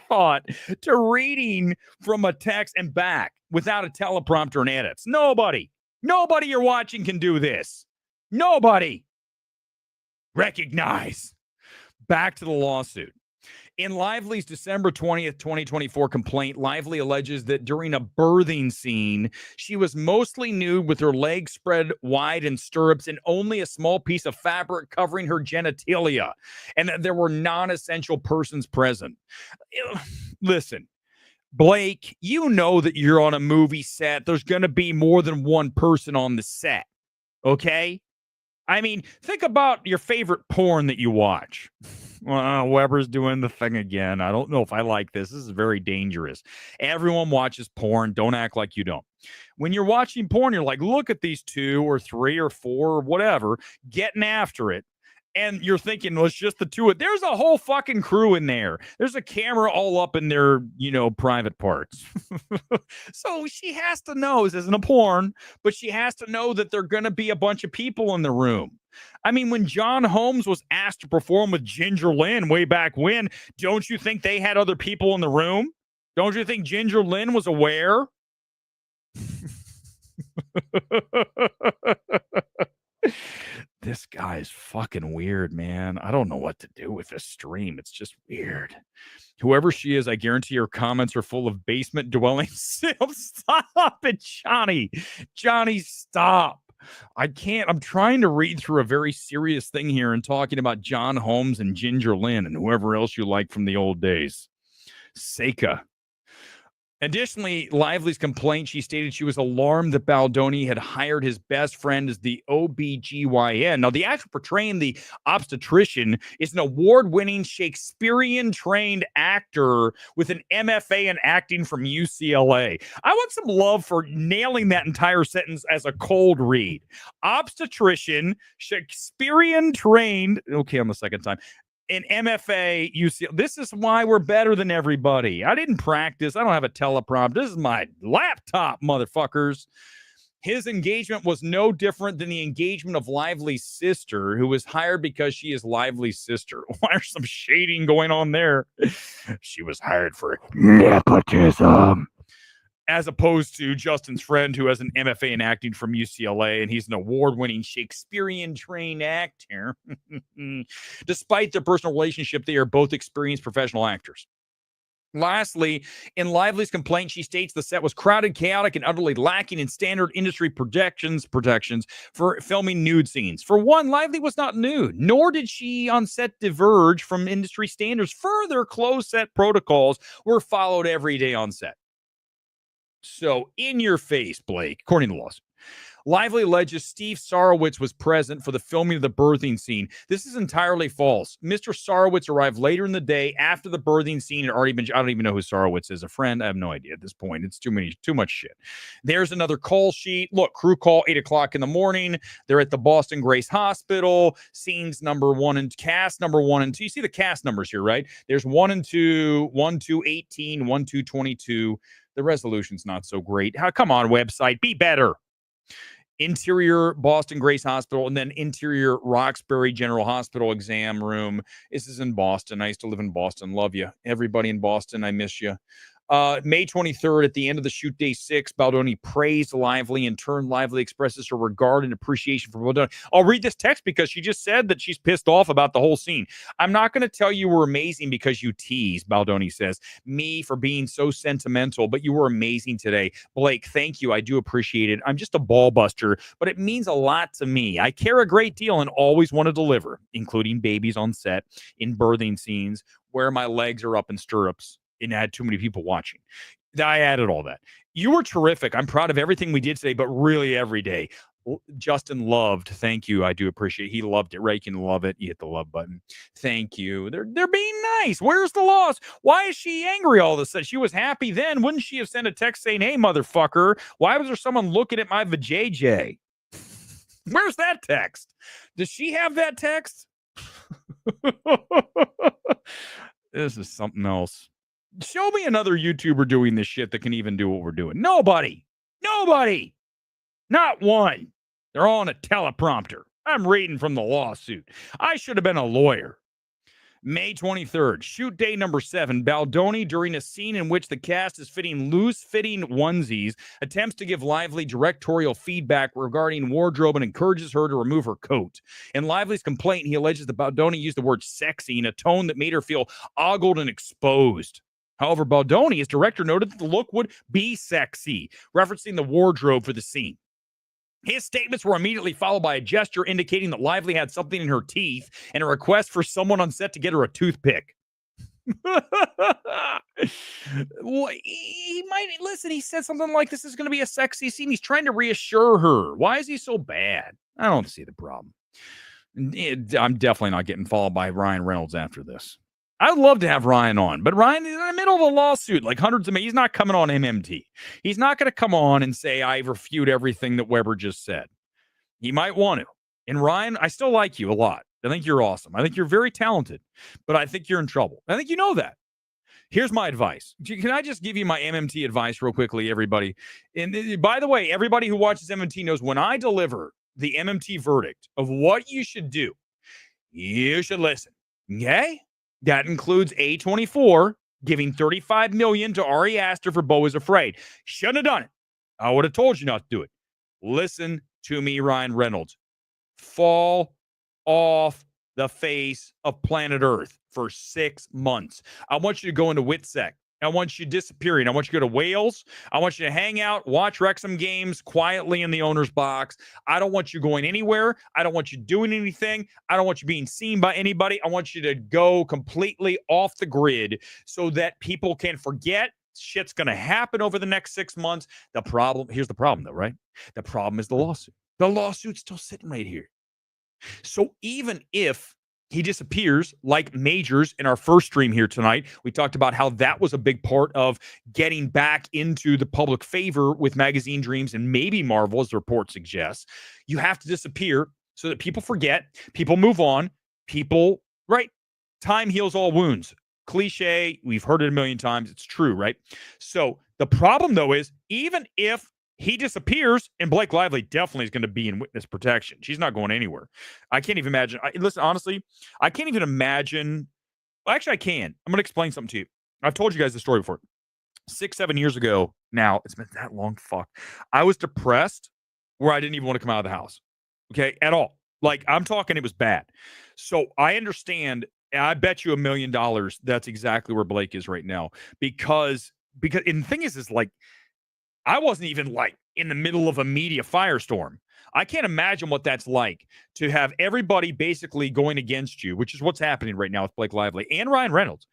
thought to reading from a text and back without a teleprompter and edits? Nobody you're watching can do this. Nobody. Recognize. Back to the lawsuit. In Lively's December 20th, 2024 complaint, Lively alleges that during a birthing scene, she was mostly nude with her legs spread wide in stirrups and only a small piece of fabric covering her genitalia, and that there were non-essential persons present. Listen, Blake, you know that you're on a movie set. There's going to be more than one person on the set, okay? I mean, think about your favorite porn that you watch. Well, Weber's doing the thing again. I don't know if I like this. This is very dangerous. Everyone watches porn. Don't act like you don't. When you're watching porn, you're like, look at these two or three or four or whatever getting after it. And you're thinking, well, it's just the two. There's a whole fucking crew in there. There's a camera all up in their, private parts. So she has to know this isn't a porn, but she has to know that there are going to be a bunch of people in the room. I mean, when John Holmes was asked to perform with Ginger Lynn way back when, don't you think they had other people in the room? Don't you think Ginger Lynn was aware? This guy's fucking weird, man. I don't know what to do with this stream. It's just weird. Whoever she is, I guarantee her comments are full of basement dwelling sims. Stop it, Johnny. Johnny, stop. I can't. I'm trying to read through a very serious thing here and talking about John Holmes and Ginger Lynn and whoever else you like from the old days. Seika. Additionally, Lively's complaint, she stated she was alarmed that Baldoni had hired his best friend as the OBGYN. Now, the actor portraying the obstetrician is an award-winning Shakespearean-trained actor with an MFA in acting from UCLA. I want some love for nailing that entire sentence as a cold read. Obstetrician, Shakespearean-trained, okay, on the second time, an MFA, UCLA. This is why we're better than everybody. I didn't practice. I don't have a teleprompter. This is my laptop, motherfuckers. His engagement was no different than the engagement of Lively's sister, who was hired because she is Lively's sister. Why there's some shading going on there? She was hired for nepotism. As opposed to Justin's friend, who has an MFA in acting from UCLA, and he's an award-winning Shakespearean-trained actor. Despite their personal relationship, they are both experienced professional actors. Lastly, in Lively's complaint, she states the set was crowded, chaotic, and utterly lacking in standard industry protections for filming nude scenes. For one, Lively was not nude, nor did she on set diverge from industry standards. Further, closed set protocols were followed every day on set. So, in your face, Blake, according to the lawsuit, Lively alleges Steve Sarowitz was present for the filming of the birthing scene. This is entirely false. Mr. Sarowitz arrived later in the day after the birthing scene had already been. I don't even know who Sarowitz is. A friend? I have no idea at this point. It's too much shit. There's another call sheet. Look, crew call 8 o'clock in the morning. They're at the Boston Grace Hospital. Scenes number 1 and cast number 1 and 2. You see the cast numbers here, right? There's 1 and 2, 1, 2, 18, 1, 2, 22. The resolution's not so great. Come on, website. Be better. Interior Boston Grace Hospital, and then interior Roxbury General Hospital exam room. This is in Boston. I used to live in Boston. Love you. Everybody in Boston, I miss you. May 23rd, at the end of the shoot day 6, Baldoni praised Lively. In turn, Lively expresses her regard and appreciation for Baldoni. I'll read this text because she just said that she's pissed off about the whole scene. I'm not going to tell you we're amazing because you tease, Baldoni says, me for being so sentimental, but you were amazing today. Blake, thank you. I do appreciate it. I'm just a ball buster, but it means a lot to me. I care a great deal and always want to deliver, including babies on set, in birthing scenes, where my legs are up in stirrups. And had too many people watching. I added all that. You were terrific. I'm proud of everything we did today, but really every day. Justin loved. Thank you. I do appreciate it. He loved it. Ray can love it. You hit the love button. Thank you. They're being nice. Where's the loss? Why is she angry all of a sudden? She was happy then. Wouldn't she have sent a text saying, hey, motherfucker, why was there someone looking at my vajayjay? Where's that text? Does she have that text? This is something else. Show me another YouTuber doing this shit that can even do what we're doing. Nobody. Not one. They're all on a teleprompter. I'm reading from the lawsuit. I should have been a lawyer. May 23rd, shoot day number 7. Baldoni, during a scene in which the cast is fitting loose-fitting onesies, attempts to give Lively directorial feedback regarding wardrobe and encourages her to remove her coat. In Lively's complaint, he alleges that Baldoni used the word sexy in a tone that made her feel ogled and exposed. However, Baldoni, his director, noted that the look would be sexy, referencing the wardrobe for the scene. His statements were immediately followed by a gesture indicating that Lively had something in her teeth and a request for someone on set to get her a toothpick. Well, he might listen. He said something like, this is going to be a sexy scene. He's trying to reassure her. Why is he so bad? I don't see the problem. I'm definitely not getting followed by Ryan Reynolds after this. I'd love to have Ryan on, but Ryan is in the middle of a lawsuit, like hundreds of he's not coming on MMT. He's not going to come on and say, I refute everything that Weber just said. He might want to. And Ryan, I still like you a lot. I think you're awesome. I think you're very talented, but I think you're in trouble. I think you know that. Here's my advice. Can I just give you my MMT advice real quickly, everybody? And by the way, everybody who watches MMT knows when I deliver the MMT verdict of what you should do, you should listen. Okay? That includes A24 giving $35 million to Ari Aster for Beau is Afraid. Shouldn't have done it. I would have told you not to do it. Listen to me, Ryan Reynolds. Fall off the face of planet Earth for 6 months. I want you to go into WITSEC. I want you disappearing. I want you to go to Wales. I want you to hang out, watch Wrexham games quietly in the owner's box. I don't want you going anywhere. I don't want you doing anything. I don't want you being seen by anybody. I want you to go completely off the grid so that people can forget. Shit's going to happen over the next 6 months. Here's the problem though, right? The problem is the lawsuit. The lawsuit's still sitting right here. So even if he disappears like Majors in our first stream here tonight, we talked about how that was a big part of getting back into the public favor with Magazine Dreams and maybe Marvel, as the report suggests. You have to disappear so that people forget, people move on, right? Time heals all wounds. Cliche, we've heard it a million times. It's true, right? So the problem, though, is even if he disappears, and Blake Lively definitely is going to be in witness protection. She's not going anywhere. I can't even imagine. Listen, honestly, I can't even imagine. Well, actually, I can. I'm going to explain something to you. I've told you guys the story before. 6-7 years ago now, it's been that long. Fuck. I was depressed where I didn't even want to come out of the house. Okay, at all. Like, I'm talking, it was bad. So I understand. I bet you $1 million that's exactly where Blake is right now. Because and the thing is like, I wasn't even like in the middle of a media firestorm. I can't imagine what that's like to have everybody basically going against you, which is what's happening right now with Blake Lively and Ryan Reynolds.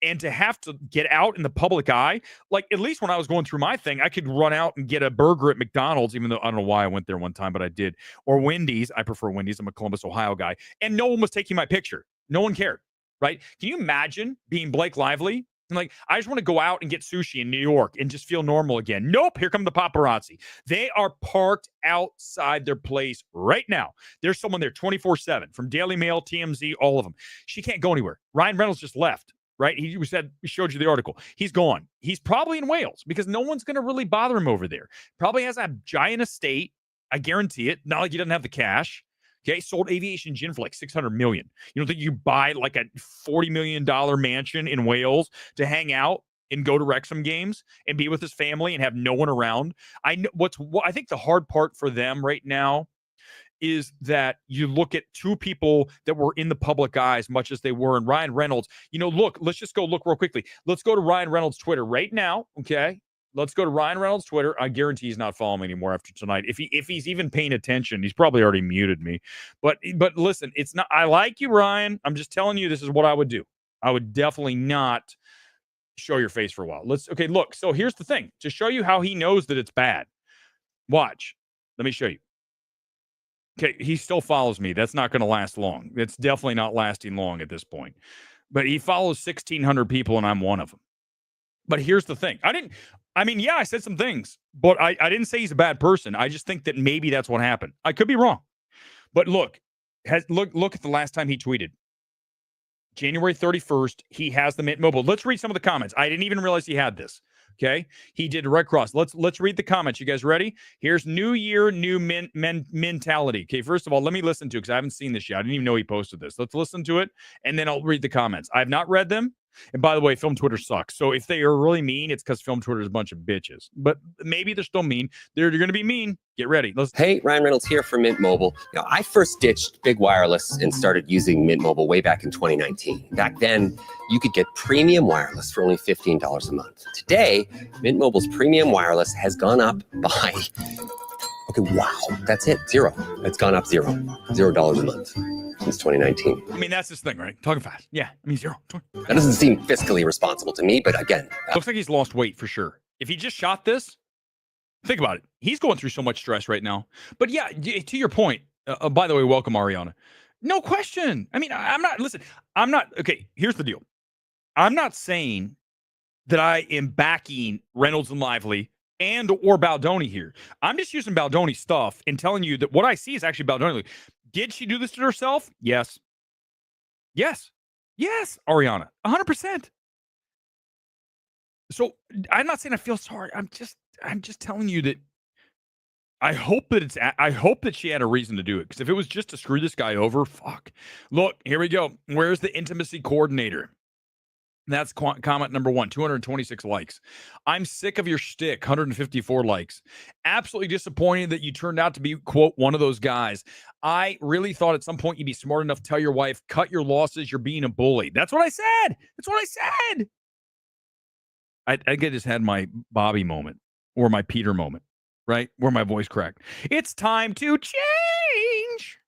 And to have to get out in the public eye, like at least when I was going through my thing, I could run out and get a burger at McDonald's, even though I don't know why I went there one time, but I did. Or Wendy's. I prefer Wendy's. I'm a Columbus, Ohio guy. And no one was taking my picture. No one cared, right? Can you imagine being Blake Lively? And like, I just want to go out and get sushi in New York and just feel normal again. Nope, here come the paparazzi. They are parked outside their place right now. There's someone there 24/7 from Daily Mail, TMZ, all of them. She can't go anywhere. Ryan Reynolds just left, right? He showed you the article. He's gone. He's probably in Wales because no one's going to really bother him over there. Probably has a giant estate. I guarantee it. Not like he doesn't have the cash. Okay, sold Aviation Gin for like $600 million. You don't think you buy like a $40 million mansion in Wales to hang out and go to Wrexham games and be with his family and have no one around? I know I think the hard part for them right now is that you look at two people that were in the public eye as much as they were. And Ryan Reynolds, look, let's just go look real quickly. Let's go to Ryan Reynolds' Twitter right now. Okay. Let's go to Ryan Reynolds' Twitter. I guarantee he's not following me anymore after tonight. If he's even paying attention, he's probably already muted me. But listen, it's not. I like you, Ryan. I'm just telling you, this is what I would do. I would definitely not show your face for a while. Okay, look. So here's the thing. To show you how he knows that it's bad. Watch. Let me show you. Okay, he still follows me. That's not going to last long. It's definitely not lasting long at this point. But he follows 1,600 people, and I'm one of them. But here's the thing. I said some things, but I didn't say he's a bad person. I just think that maybe that's what happened. I could be wrong. But look at the last time he tweeted. January 31st, he has the Mint Mobile. Let's read some of the comments. I didn't even realize he had this. Okay. He did Red Cross. Let's read the comments. You guys ready? Here's New Year, new mentality. Okay. First of all, let me listen to it because I haven't seen this yet. I didn't even know he posted this. Let's listen to it, and then I'll read the comments. I have not read them. And by the way, Film Twitter sucks. So if they are really mean, it's because Film Twitter is a bunch of bitches. But maybe they're still mean. They're going to be mean. Get ready. Hey, Ryan Reynolds here for Mint Mobile. I first ditched big wireless and started using Mint Mobile way back in 2019. Back then, you could get premium wireless for only $15 a month. Today, Mint Mobile's premium wireless has gone up by... Okay, wow. That's it. Zero. It's gone up $0 a month since 2019. I mean, that's his thing, right? Talking fast. Yeah, zero. That doesn't seem fiscally responsible to me, but again... Looks like he's lost weight for sure. If he just shot this, think about it. He's going through so much stress right now. But yeah, to your point, By the way, welcome, Ariana. No question. I mean, I'm not, listen, I'm not, okay, here's the deal. I'm not saying that I am backing Reynolds and Lively and or Baldoni here. I'm just using Baldoni stuff and telling you that what I see is actually Baldoni. Did she do this to herself? Yes. Yes. Yes, Ariana. 100%. So I'm not saying I feel sorry. I'm just telling you that I hope that she had a reason to do it. Because if it was just to screw this guy over, fuck. Look, here we go. Where's the intimacy coordinator? That's comment number 1, 226 likes. I'm sick of your shtick, 154 likes. Absolutely disappointed that you turned out to be, quote, one of those guys. I really thought at some point you'd be smart enough to tell your wife, cut your losses, you're being a bully. That's what I said. That's what I said. I just had my Bobby moment or my Peter moment, right? Where my voice cracked. It's time to change.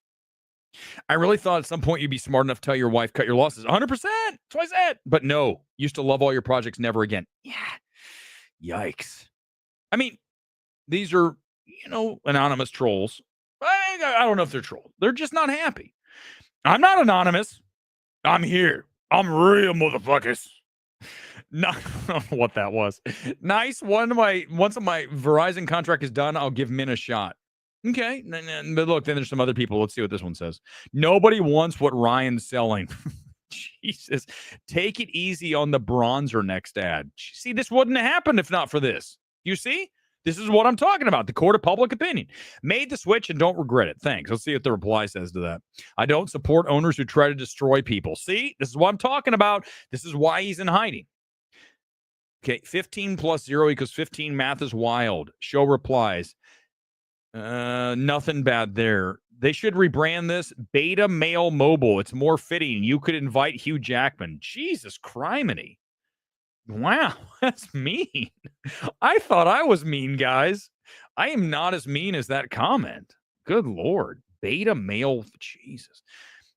I really thought at some point you'd be smart enough to tell your wife, cut your losses. 100%. That's what I said. But no, used to love all your projects, never again. Yeah. Yikes. I mean, these are, anonymous trolls. I don't know if they're trolls. They're just not happy. I'm not anonymous. I'm here. I'm real, motherfuckers. No, I don't know what that was. Nice. Once my Verizon contract is done, I'll give Min a shot. Okay. But look, then there's some other people. Let's see what this one says. Nobody wants what Ryan's selling. Jesus. Take it easy on the bronzer next ad. See, this wouldn't have happened if not for this. You see? This is what I'm talking about. The court of public opinion. Made the switch and don't regret it. Thanks. Let's see what the reply says to that. I don't support owners who try to destroy people. See? This is what I'm talking about. This is why he's in hiding. Okay, 15 plus 0 equals 15. Math is wild. Show replies. Nothing bad there. They should rebrand this Beta Male Mobile. It's more fitting. You could invite Hugh Jackman. Jesus criminy. Wow, that's mean. I thought I was mean, guys. I am not as mean as that comment. Good Lord. Beta Male. Jesus.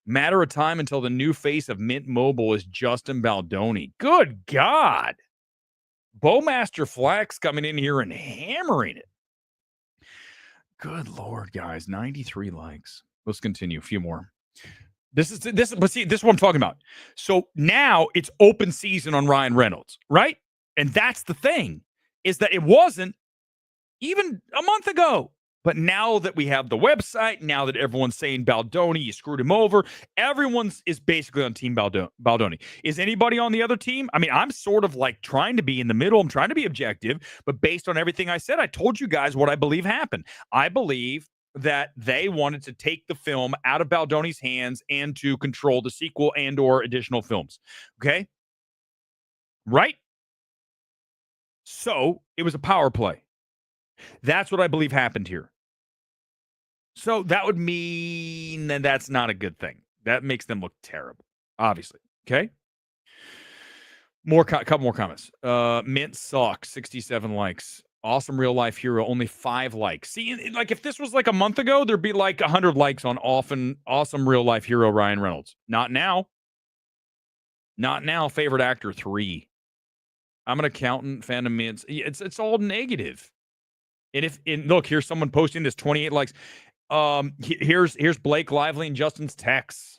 Matter of time until the new face of Mint Mobile is Justin Baldoni. Good God. Bowmaster Flex coming in here and hammering it. Good Lord, guys. 93 likes. Let's continue. A few more. But see, this is what I'm talking about. So now it's open season on Ryan Reynolds, right? And that's the thing, is that it wasn't even a month ago. But now that we have the website, now that everyone's saying Baldoni, you screwed him over, everyone is basically on Team Baldoni. Is anybody on the other team? I mean, I'm sort of like trying to be in the middle. I'm trying to be objective. But based on everything I said, I told you guys what I believe happened. I believe that they wanted to take the film out of Baldoni's hands and to control the sequel and or additional films. Okay? Right? So it was a power play. That's what I believe happened here. So that would mean that that's not a good thing. That makes them look terrible, obviously. Okay? Couple more comments. Mint sucks, 67 likes. Awesome real life hero, only 5 likes. See, like if this was like a month ago, there'd be like 100 likes on awesome real life hero Ryan Reynolds. Not now. Not now. Favorite actor 3. I'm an accountant, fan of Mint. It's all negative. And look, here's someone posting this 28 likes. Here's Blake Lively and Justin's texts.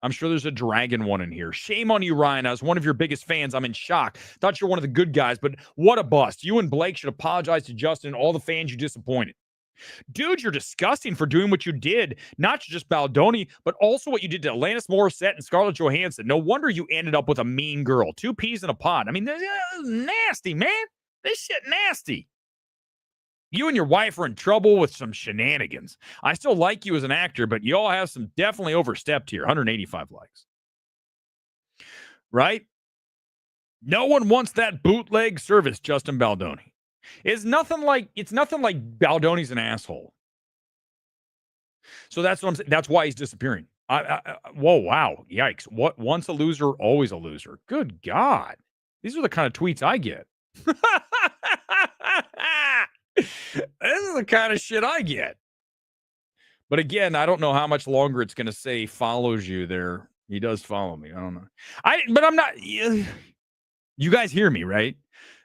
I'm sure there's a dragon one in here. Shame on you, Ryan. I was one of your biggest fans. I'm in shock. Thought you're one of the good guys, but what a bust. You and Blake should apologize to Justin and all the fans you disappointed. Dude, you're disgusting for doing what you did. Not just Baldoni, but also what you did to Alanis Morissette and Scarlett Johansson. No wonder you ended up with a mean girl. 2 peas in a pod. I mean, this is nasty, man. This shit nasty. You and your wife are in trouble with some shenanigans. I still like you as an actor, but you all have some definitely overstepped here. 185 likes. Right? No one wants that bootleg service, Justin Baldoni. It's nothing like Baldoni's an asshole. So that's what I'm saying. That's why he's disappearing. Whoa, wow. Yikes. What once a loser, always a loser. Good God. These are the kind of tweets I get. This is the kind of shit I get. But again, I don't know how much longer it's going to say follows you there. He does follow me. I don't know. But I'm not. You guys hear me, right?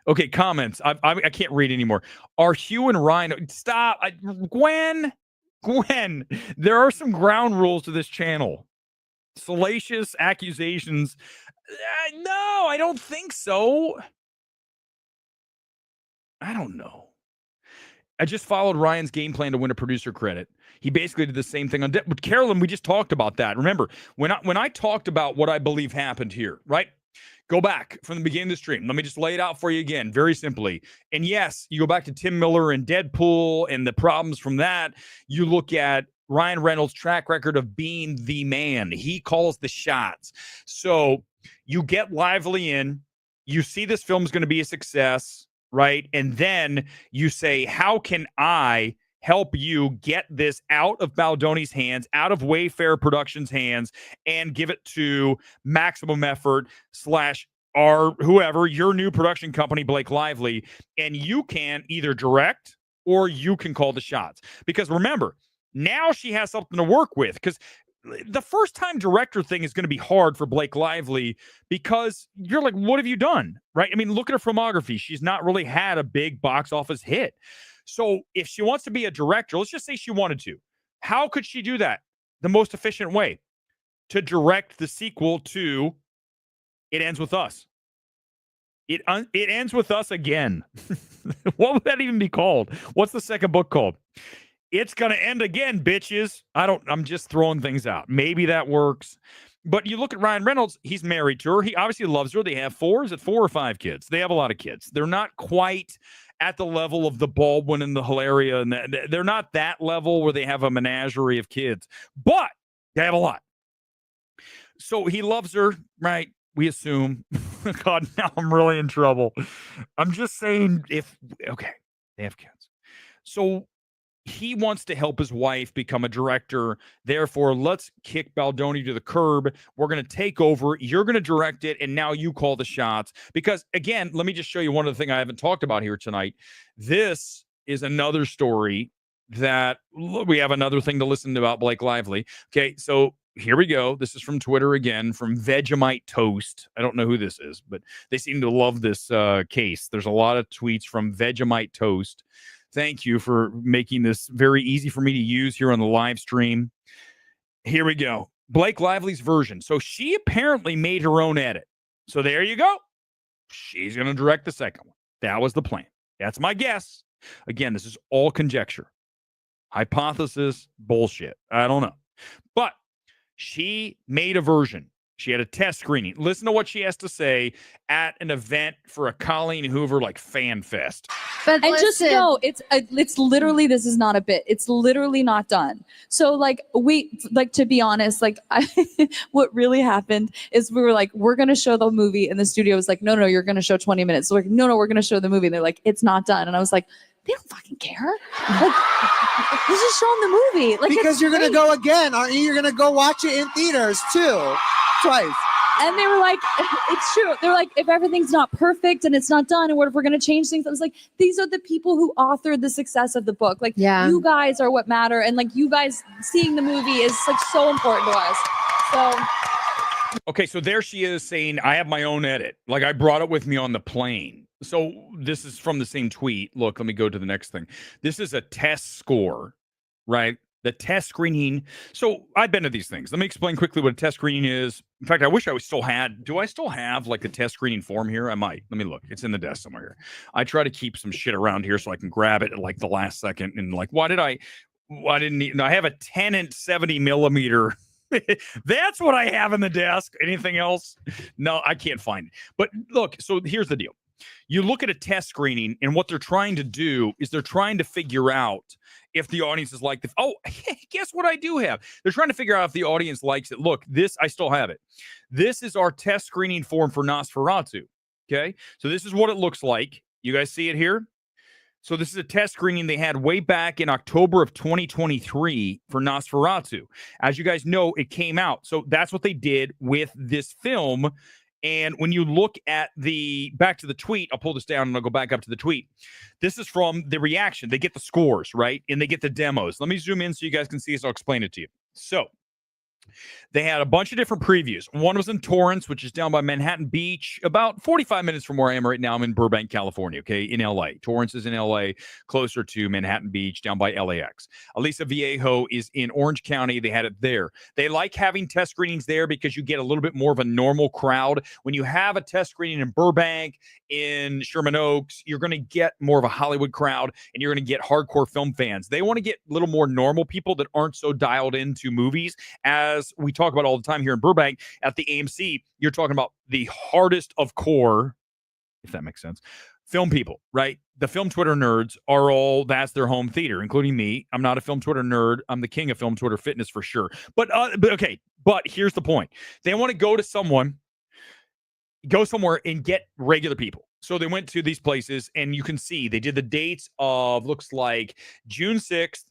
Okay, comments. I can't read anymore. Are Hugh and Ryan? Stop. Gwen. Gwen, there are some ground rules to this channel. Salacious accusations. No, I don't think so. I don't know. I just followed Ryan's game plan to win a producer credit. He basically did the same thing on but Carolyn, we just talked about that. Remember, when I talked about what I believe happened here, right? Go back from the beginning of the stream. Let me just lay it out for you again, very simply. And yes, you go back to Tim Miller and Deadpool and the problems from that. You look at Ryan Reynolds' track record of being the man. He calls the shots. So you get Lively in. You see this film is going to be a success, right? And then you say, how can I help you get this out of Baldoni's hands, out of Wayfair Productions' hands, and give it to Maximum Effort / our whoever, your new production company, Blake Lively, and you can either direct or you can call the shots. Because remember, now she has something to work with, because the first time director thing is going to be hard for Blake Lively, because you're like, what have you done? Right? I mean, look at her filmography. She's not really had a big box office hit. So if she wants to be a director, let's just say she wanted to, how could she do that? The most efficient way to direct the sequel to It Ends With Us. It ends with us again. What would that even be called? What's the second book called? It's going to end again, bitches. I'm just throwing things out. Maybe that works. But you look at Ryan Reynolds, he's married to her. He obviously loves her. They have 4 or 5 kids. They have a lot of kids. They're not quite at the level of the Baldwin and the Hilaria. And they're not that level where they have a menagerie of kids. But they have a lot. So he loves her, right? We assume. God, now I'm really in trouble. I'm just saying they have kids. So he wants to help his wife become a director. Therefore, let's kick Baldoni to the curb. We're going to take over. You're going to direct it, and now you call the shots. Because, again, let me just show you one other thing I haven't talked about here tonight. This is another story that we have another thing to listen to about Blake Lively. Okay, so here we go. This is from Twitter again, from Vegemite Toast. I don't know who this is, but they seem to love this case. There's a lot of tweets from Vegemite Toast. Thank you for making this very easy for me to use here on the live stream. Here we go. Blake Lively's version. So she apparently made her own edit. So there you go. She's going to direct the second one. That was the plan. That's my guess. Again, this is all conjecture. Hypothesis, bullshit. I don't know. But she made a version. She had a test screening. Listen to what she has to say at an event for a Colleen Hoover fan fest. But and just know it's literally, this is not a bit. It's literally not done. So to be honest, what really happened is we were like, we're going to show the movie, and the studio was like, no, you're going to show 20 minutes. So we're like, no, we're going to show the movie. And they're like, it's not done. And I was like, they don't fucking care. Let's just show them the movie. Because you're going to go again, aren't you? You're going to go watch it in theaters too. Twice. And they were like, it's true. They're like, if everything's not perfect and it's not done, and what if we're going to change things? I was like, these are the people who authored the success of the book. You guys are what matter. And you guys seeing the movie is so important to us. So. Okay, so there she is saying, I have my own edit. I brought it with me on the plane. So this is from the same tweet. Look, let me go to the next thing. This is a test score, right? The test screening. So I've been to these things. Let me explain quickly what a test screening is. In fact, I wish I still had. Do I still have a test screening form here? I might. Let me look. It's in the desk somewhere here. I try to keep some shit around here so I can grab it at the last second. And I didn't need. I have a 10 and 70 millimeter. That's what I have in the desk. Anything else? No, I can't find it. But look, so here's the deal. You look at a test screening, and what they're trying to do is they're trying to figure out if the audience is like this. Oh, guess what I do have? They're trying to figure out if the audience likes it. Look, I still have it. This is our test screening form for Nosferatu. Okay, so this is what it looks like. You guys see it here? So this is a test screening they had way back in October of 2023 for Nosferatu. As you guys know, it came out. So that's what they did with this film. And when you look at back to the tweet, I'll pull this down and I'll go back up to the tweet. This is from the reaction. They get the scores, right? And they get the demos. Let me zoom in so you guys can see this. I'll explain it to you. So They had a bunch of different previews. One was in Torrance, which is down by Manhattan Beach, about 45 minutes from where I am right now. I'm in Burbank, California, okay, in LA. Torrance is in LA, closer to Manhattan Beach, down by LAX. Aliso Viejo is in Orange County. They had it there. They like having test screenings there because you get a little bit more of a normal crowd. When you have a test screening in Burbank, in Sherman Oaks, you're going to get more of a Hollywood crowd, and you're going to get hardcore film fans. They want to get a little more normal people that aren't so dialed into movies, as we talk about all the time here in Burbank at the AMC. You're talking about the hardest of core, if that makes sense, film people, right? The film Twitter nerds are all, that's their home theater, including me. I'm not a film Twitter nerd. I'm the king of film Twitter fitness for sure. But okay, but here's the point. They want to go somewhere and get regular people. So they went to these places, and you can see they did the dates of, looks like June 6th,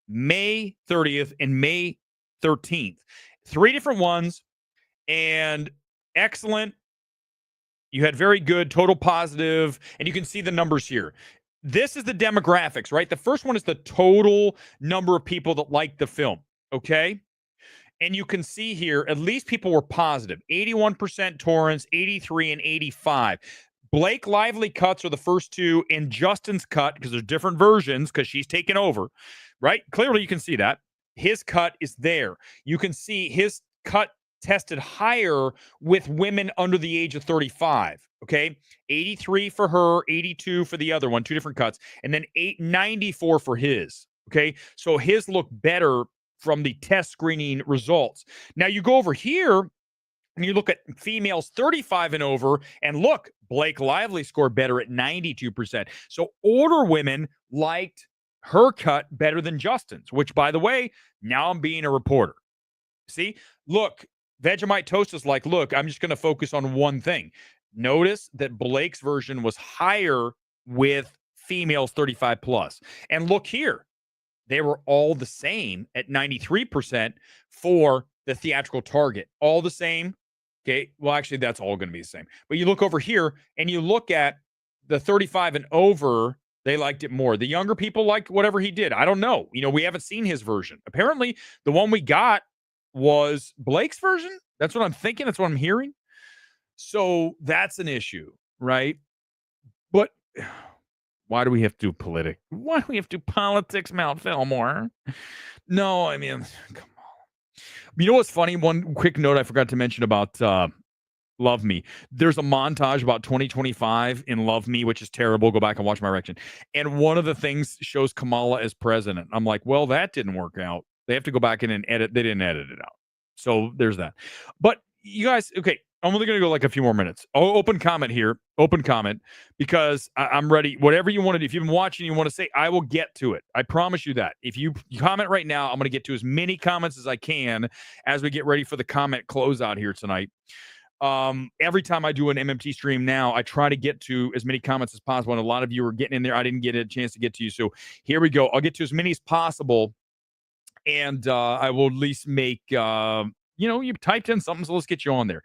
May 30th, and May 13th. 3 different ones, and excellent. You had very good, total positive, and you can see the numbers here. This is the demographics, right? The first one is the total number of people that liked the film, okay? And you can see here, at least people were positive. 81% Torrance, 83 and 85. Blake Lively cuts are the first two, and Justin's cut, because there's different versions, because she's taken over, right? Clearly, you can see that. His cut is there. You can see his cut tested higher with women under the age of 35, okay? 83 for her, 82 for the other one, 2 different cuts, and then 94 for his, okay? So his look better from the test screening results. Now you go over here and you look at females 35 and over, and look, Blake Lively scored better at 92%. So older women liked her cut better than Justin's, which, by the way, now I'm being a reporter. See, look, Vegemite Toast is like, look, I'm just going to focus on one thing. Notice that Blake's version was higher with females 35 plus. And look here, they were all the same at 93% for the theatrical target. All the same. Okay, well, actually, that's all going to be the same. But you look over here and you look at the 35 and over, they liked it more. The younger people liked whatever he did. I don't know. You know, we haven't seen his version. Apparently, the one we got was Blake's version. That's what I'm thinking. That's what I'm hearing. So that's an issue, right? But why do we have to do politics? Why do we have to do politics, Mount Fillmore? No, I mean, come on. You know what's funny? One quick note I forgot to mention about Love Me. There's a montage about 2025 in Love Me, which is terrible. Go back and watch my reaction. And one of the things shows Kamala as president. I'm like, well, that didn't work out. They have to go back in and edit. They didn't edit it out. So there's that. But you guys, okay, I'm only going to go like a few more minutes. Open comment here. Open comment, because I'm ready. Whatever you want to do. If you've been watching, you want to say, I will get to it. I promise you that. If you comment right now, I'm going to get to as many comments as I can as we get ready for the comment closeout here tonight. Every time I do an MMT stream now, I try to get to as many comments as possible. And a lot of you are getting in there. I didn't get a chance to get to you. So here we go. I'll get to as many as possible. And I will at least make, you typed in something, so let's get you on there.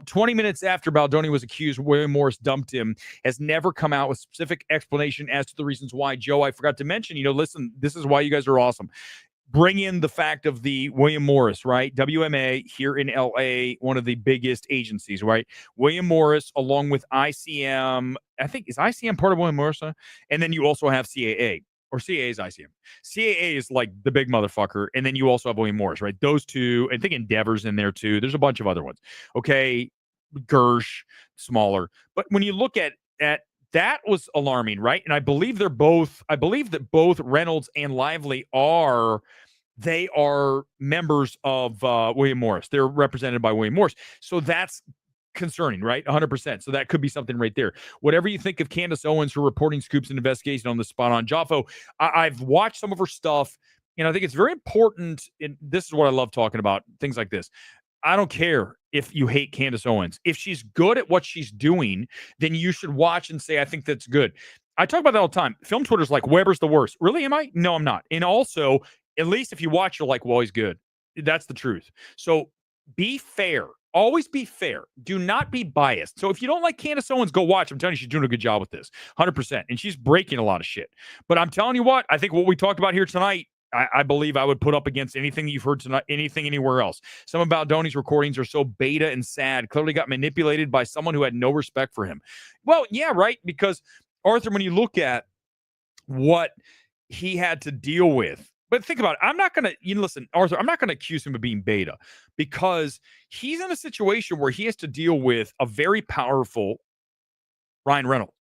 20 minutes after Baldoni was accused, William Morris dumped him, has never come out with specific explanation as to the reasons why. Joe, I forgot to mention, listen, this is why you guys are awesome. Bring in the fact of the William Morris, right? WMA here in LA, one of the biggest agencies, right? William Morris, along with ICM, I think, is ICM part of William Morris? And then you also have CAA. Or CAA is ICM. CAA is like the big motherfucker. And then you also have William Morris, right? Those two. I think Endeavor's in there too. There's a bunch of other ones. Okay. Gersh, smaller. But when you look at that was alarming, right? And I believe that both Reynolds and Lively are members of William Morris. They're represented by William Morris. So that's concerning, right? 100%. So that could be something right there. Whatever you think of Candace Owens, her reporting scoops and investigation on the spot on Jaffo, I've watched some of her stuff, and I think it's very important. And this is what I love talking about, things like this. I don't care if you hate Candace Owens. If she's good at what she's doing, then you should watch and say, I think that's good. I talk about that all the time. Film Twitter's like, Weber's the worst. Really, am I? No, I'm not. And also, at least if you watch, you're like, well, he's good. That's the truth. So be fair. Always be fair. Do not be biased. So if you don't like Candace Owens, go watch. I'm telling you, she's doing a good job with this. 100%. And she's breaking a lot of shit. But I'm telling you what, I think what we talked about here tonight, I believe I would put up against anything you've heard tonight, anything anywhere else. Some of Baldoni's recordings are so beta and sad, clearly got manipulated by someone who had no respect for him. Well, yeah, right, because Arthur, when you look at what he had to deal with, but think about it. I'm not going to, listen, Arthur, I'm not going to accuse him of being beta because he's in a situation where he has to deal with a very powerful Ryan Reynolds.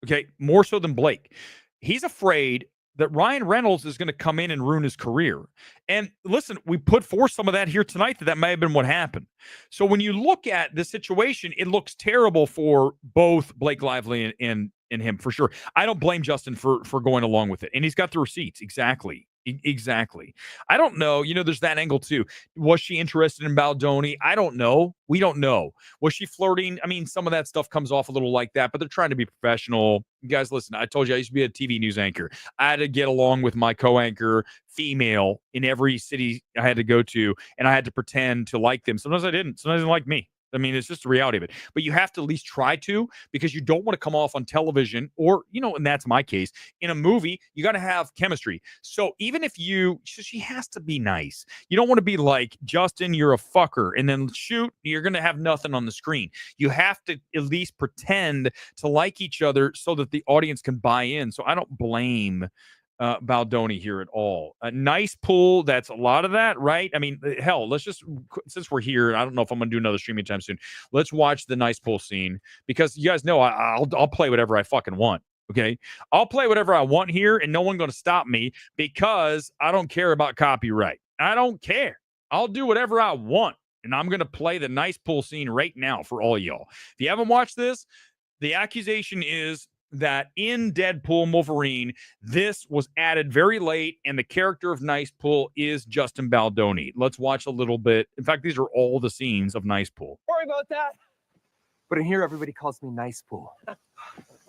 Okay, more so than Blake. He's afraid that Ryan Reynolds is going to come in and ruin his career. And listen, we put forth some of that here tonight that may have been what happened. So when you look at this situation, it looks terrible for both Blake Lively and him for sure. I don't blame Justin for going along with it. And he's got the receipts. Exactly. Exactly. I don't know. There's that angle too. Was she interested in Baldoni? I don't know. We don't know. Was she flirting? I mean, some of that stuff comes off a little like that, but they're trying to be professional. You guys, listen, I told you I used to be a TV news anchor. I had to get along with my co-anchor female in every city I had to go to, and I had to pretend to like them. Sometimes I didn't. Sometimes they didn't like me. I mean, it's just the reality of it. But you have to at least try to, because you don't want to come off on television or, and that's my case. In a movie, you got to have chemistry. So even if she has to be nice. You don't want to be like, Justin, you're a fucker. And then shoot, you're going to have nothing on the screen. You have to at least pretend to like each other so that the audience can buy in. So I don't blame Baldoni here at all. A nice pool. That's a lot of that, right? I mean, hell, let's just, since we're here, I don't know if I'm going to do another stream anytime soon. Let's watch the nice pool scene, because you guys know I'll play whatever I fucking want. Okay. I'll play whatever I want here, and no one's going to stop me because I don't care about copyright. I don't care. I'll do whatever I want. And I'm going to play the nice pool scene right now for all y'all. If you haven't watched this, the accusation is that in Deadpool Wolverine, this was added very late, and the character of Nice Pool is Justin Baldoni. Let's watch a little bit. In fact, these are all the scenes of Nice Pool. Sorry about that. But in here, everybody calls me Nice Pool.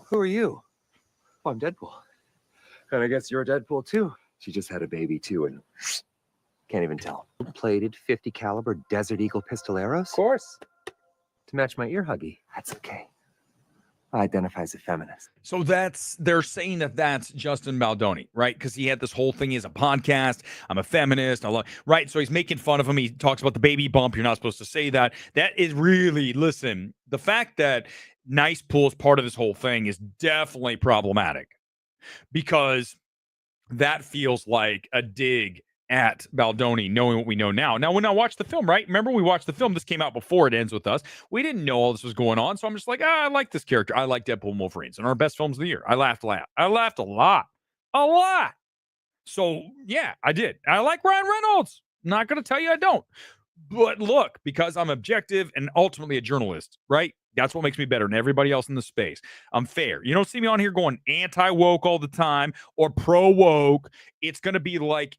Who are you? Oh, I'm Deadpool. And I guess you're Deadpool too. She just had a baby too, and can't even tell. Plated 50 caliber Desert Eagle pistoleros? Of course. To match my ear huggy. That's okay. I identify as a feminist. So they're saying that's Justin Baldoni, right? Because he had this whole thing. He has a podcast. I'm a feminist. Right. So he's making fun of him. He talks about the baby bump. You're not supposed to say that. That is really, listen, the fact that Nice Pool is part of this whole thing is definitely problematic, because that feels like a dig at Baldoni, knowing what we know now. Now, when I watched the film, right? Remember, we watched the film. This came out before It Ends With Us. We didn't know all this was going on. So I'm just like, I like this character. I like Deadpool and Wolverine. It's one of our best films of the year. I laughed a lot. I laughed a lot. A lot. So, yeah, I did. I like Ryan Reynolds. Not going to tell you I don't. But look, because I'm objective and ultimately a journalist, right? That's what makes me better than everybody else in the space. I'm fair. You don't see me on here going anti-woke all the time or pro-woke. It's going to be like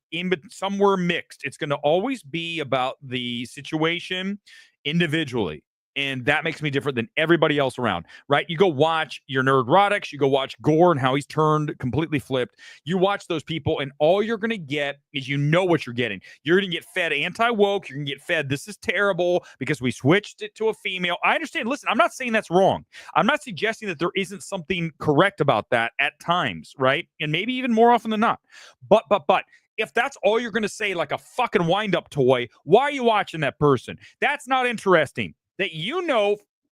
somewhere mixed. It's going to always be about the situation individually. And that makes me different than everybody else around, right? You go watch your Nerdrotics, you go watch Gore and how he's turned completely flipped. You watch those people, and all you're going to get is what you're getting. You're going to get fed anti-woke. You're going to get fed, this is terrible because we switched it to a female. I understand. Listen, I'm not saying that's wrong. I'm not suggesting that there isn't something correct about that at times, right? And maybe even more often than not. But if that's all you're going to say, like a fucking wind-up toy, why are you watching that person? That's not interesting. That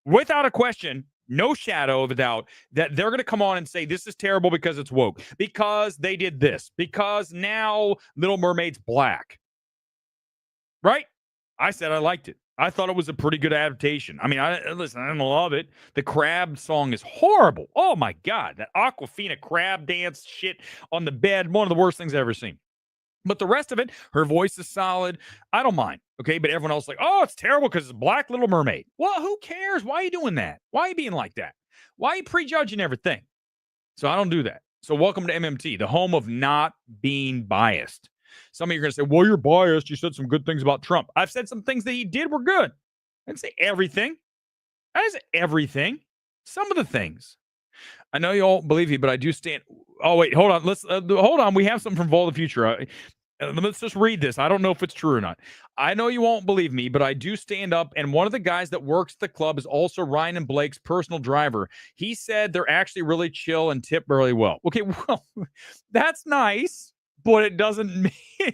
without a question, no shadow of a doubt, that they're going to come on and say, this is terrible because it's woke, because they did this, because now Little Mermaid's black. Right? I said I liked it. I thought it was a pretty good adaptation. I mean, I didn't love it. The crab song is horrible. Oh, my God. That Aquafina crab dance shit on the bed, one of the worst things I've ever seen. But the rest of it, her voice is solid. I don't mind. Okay. But everyone else is like, oh, it's terrible because it's Black Little Mermaid. Well, who cares? Why are you doing that? Why are you being like that? Why are you prejudging everything? So I don't do that. So welcome to MMT, the home of not being biased. Some of you are going to say, well, you're biased. You said some good things about Trump. I've said some things that he did were good. I didn't say everything. I didn't say everything. Some of the things. I know you all believe me, but I do stand. Oh, wait, hold on. Hold on. We have something from Vault of the Future. Let's just read this. I don't know if it's true or not. I know you won't believe me, but I do stand up. And one of the guys that works at the club is also Ryan and Blake's personal driver. He said they're actually really chill and tip really well. Okay, well, that's nice. but it doesn't mean.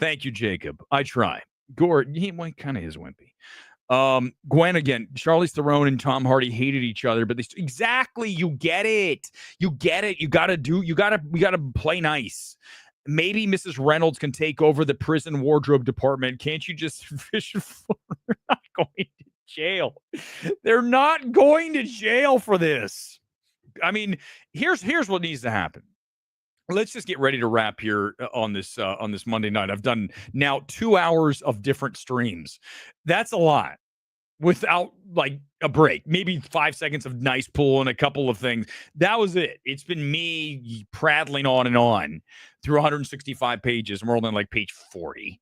Thank you, Jacob. I try. Gord, he kind of is wimpy. Gwen again, Charlize Theron and Tom Hardy hated each other, but exactly, you get it. You get it. We gotta play nice. Maybe Mrs. Reynolds can take over the prison wardrobe department. Can't you just fish for They're not going to jail. They're not going to jail for this. I mean, here's what needs to happen. Let's just get ready to wrap here on this Monday night. I've done now 2 hours of different streams. That's a lot without like a break. Maybe 5 seconds of nice pool and a couple of things. That was it. It's been me prattling on and on through 165 pages. We're only on like page 40.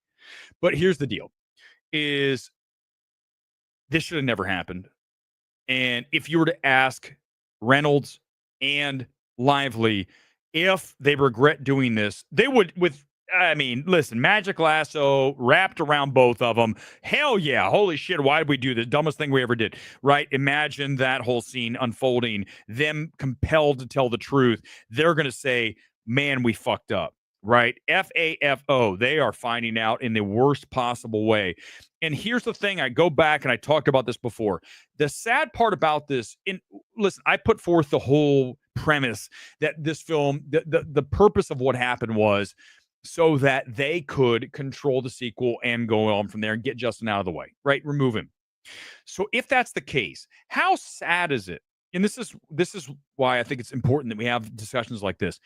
But here's the deal: is this should have never happened. And if you were to ask Reynolds and Lively if they regret doing this, they would. Listen, Magic Lasso wrapped around both of them. Hell yeah. Holy shit. Why did we do this? Dumbest thing we ever did, right? Imagine that whole scene unfolding, them compelled to tell the truth. They're going to say, man, we fucked up, right? FAFO. They are finding out in the worst possible way. And here's the thing. I go back and I talked about this before. The sad part about this, listen, I put forth the whole premise that this film, the purpose of what happened was so that they could control the sequel and go on from there and get Justin out of the way, right? Remove him. So if that's the case, how sad is it? And this is why I think it's important that we have discussions like this.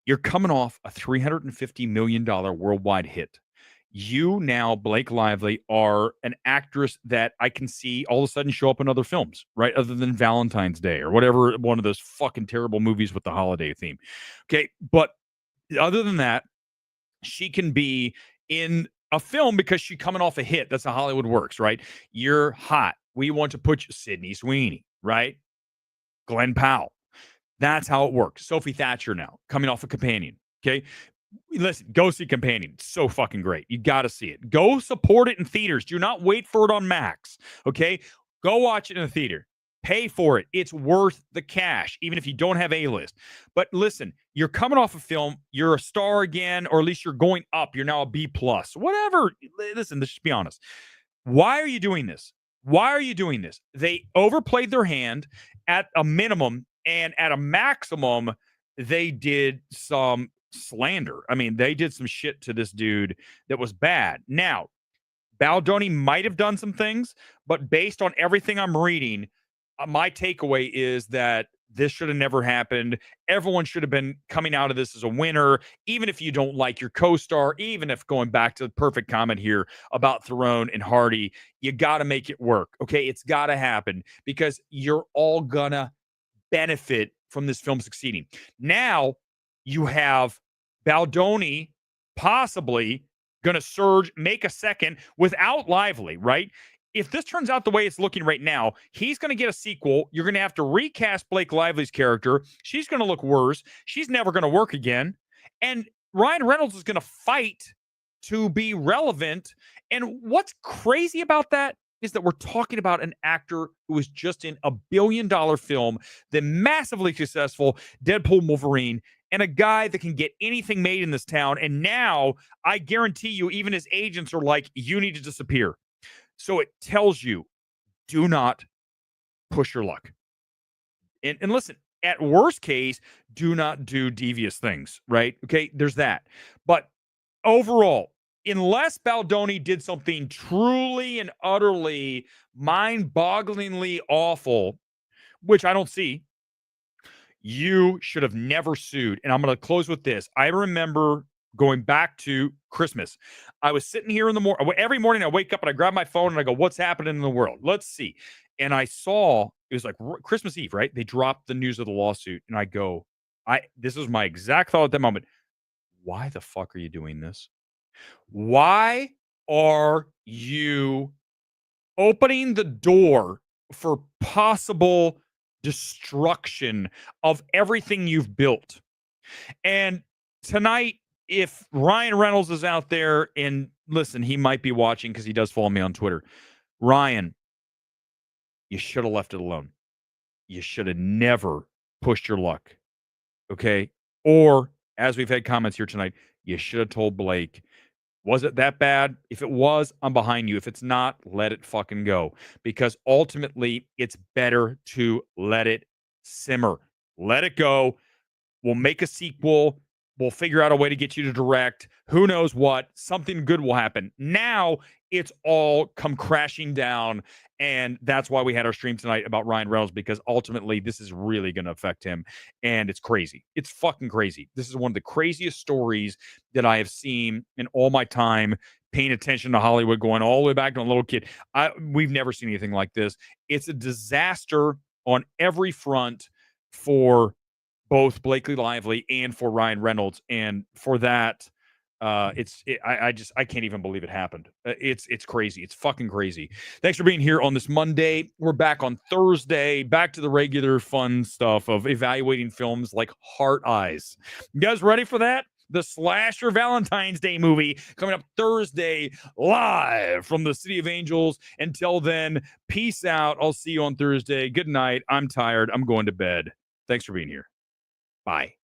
You're coming off a $350 million worldwide hit. You now, Blake Lively, are an actress that I can see all of a sudden show up in other films, right? Other than Valentine's Day or whatever, one of those fucking terrible movies with the holiday theme. Okay. But other than that, she can be in a film because she's coming off a hit. That's how Hollywood works, right? You're hot. We want to put you, Sydney Sweeney, right? Glenn Powell. That's how it works. Sophie Thatcher now, coming off a Companion, okay? Listen, go see Companion. It's so fucking great. You got to see it. Go support it in theaters. Do not wait for it on Max, okay? Go watch it in a theater. Pay for it. It's worth the cash, even if you don't have A-list. But listen, you're coming off a film. You're a star again, or at least you're going up. You're now a B+. Whatever. Listen, let's just be honest. Why are you doing this? Why are you doing this? They overplayed their hand at a minimum, and at a maximum, they did some slander. I mean, they did some shit to this dude that was bad. Now, Baldoni might have done some things, but based on everything I'm reading, my takeaway is that this should have never happened. Everyone should have been coming out of this as a winner, even if you don't like your co-star, even if going back to the perfect comment here about Theron and Hardy, you got to make it work. Okay. It's got to happen because you're all gonna benefit from this film succeeding. Now you have Baldoni possibly going to surge, make a second without Lively, right? If this turns out the way it's looking right now, he's going to get a sequel. You're going to have to recast Blake Lively's character. She's going to look worse. She's never going to work again. And Ryan Reynolds is going to fight to be relevant. And what's crazy about that is that we're talking about an actor who was just in a $1 billion film, the massively successful Deadpool Wolverine, and a guy that can get anything made in this town. And now I guarantee you, even his agents are like, you need to disappear. So it tells you, do not push your luck. And listen, at worst case, do not do devious things, right? Okay, there's that. But overall, unless Baldoni did something truly and utterly mind-bogglingly awful, which I don't see, you should have never sued. And I'm going to close with this. I remember going back to Christmas. I was sitting here in the morning. Every morning I wake up and I grab my phone and I go, what's happening in the world? Let's see. And I saw, it was like Christmas Eve, right? They dropped the news of the lawsuit. And I go, this was my exact thought at that moment. Why the fuck are you doing this? Why are you opening the door for possible destruction of everything you've built? And tonight, if Ryan Reynolds is out there, and listen, he might be watching because he does follow me on Twitter. Ryan, you should have left it alone. You should have never pushed your luck. Okay? Or as we've had comments here tonight, you should have told Blake. Was it that bad? If it was, I'm behind you. If it's not, let it fucking go. Because ultimately, it's better to let it simmer. Let it go. We'll make a sequel. We'll figure out a way to get you to direct. Who knows what? Something good will happen. Now it's all come crashing down. And that's why we had our stream tonight about Ryan Reynolds, because ultimately this is really going to affect him. And it's crazy. It's fucking crazy. This is one of the craziest stories that I have seen in all my time paying attention to Hollywood, going all the way back to a little kid. We've never seen anything like this. It's a disaster on every front for both Blakely Lively and for Ryan Reynolds. And for that, I can't even believe it happened. It's crazy. It's fucking crazy. Thanks for being here on this Monday. We're back on Thursday, back to the regular fun stuff of evaluating films like Heart Eyes. You guys ready for that? The slasher Valentine's Day movie coming up Thursday live from the City of Angels. Until then, peace out. I'll see you on Thursday. Good night. I'm tired. I'm going to bed. Thanks for being here. Bye.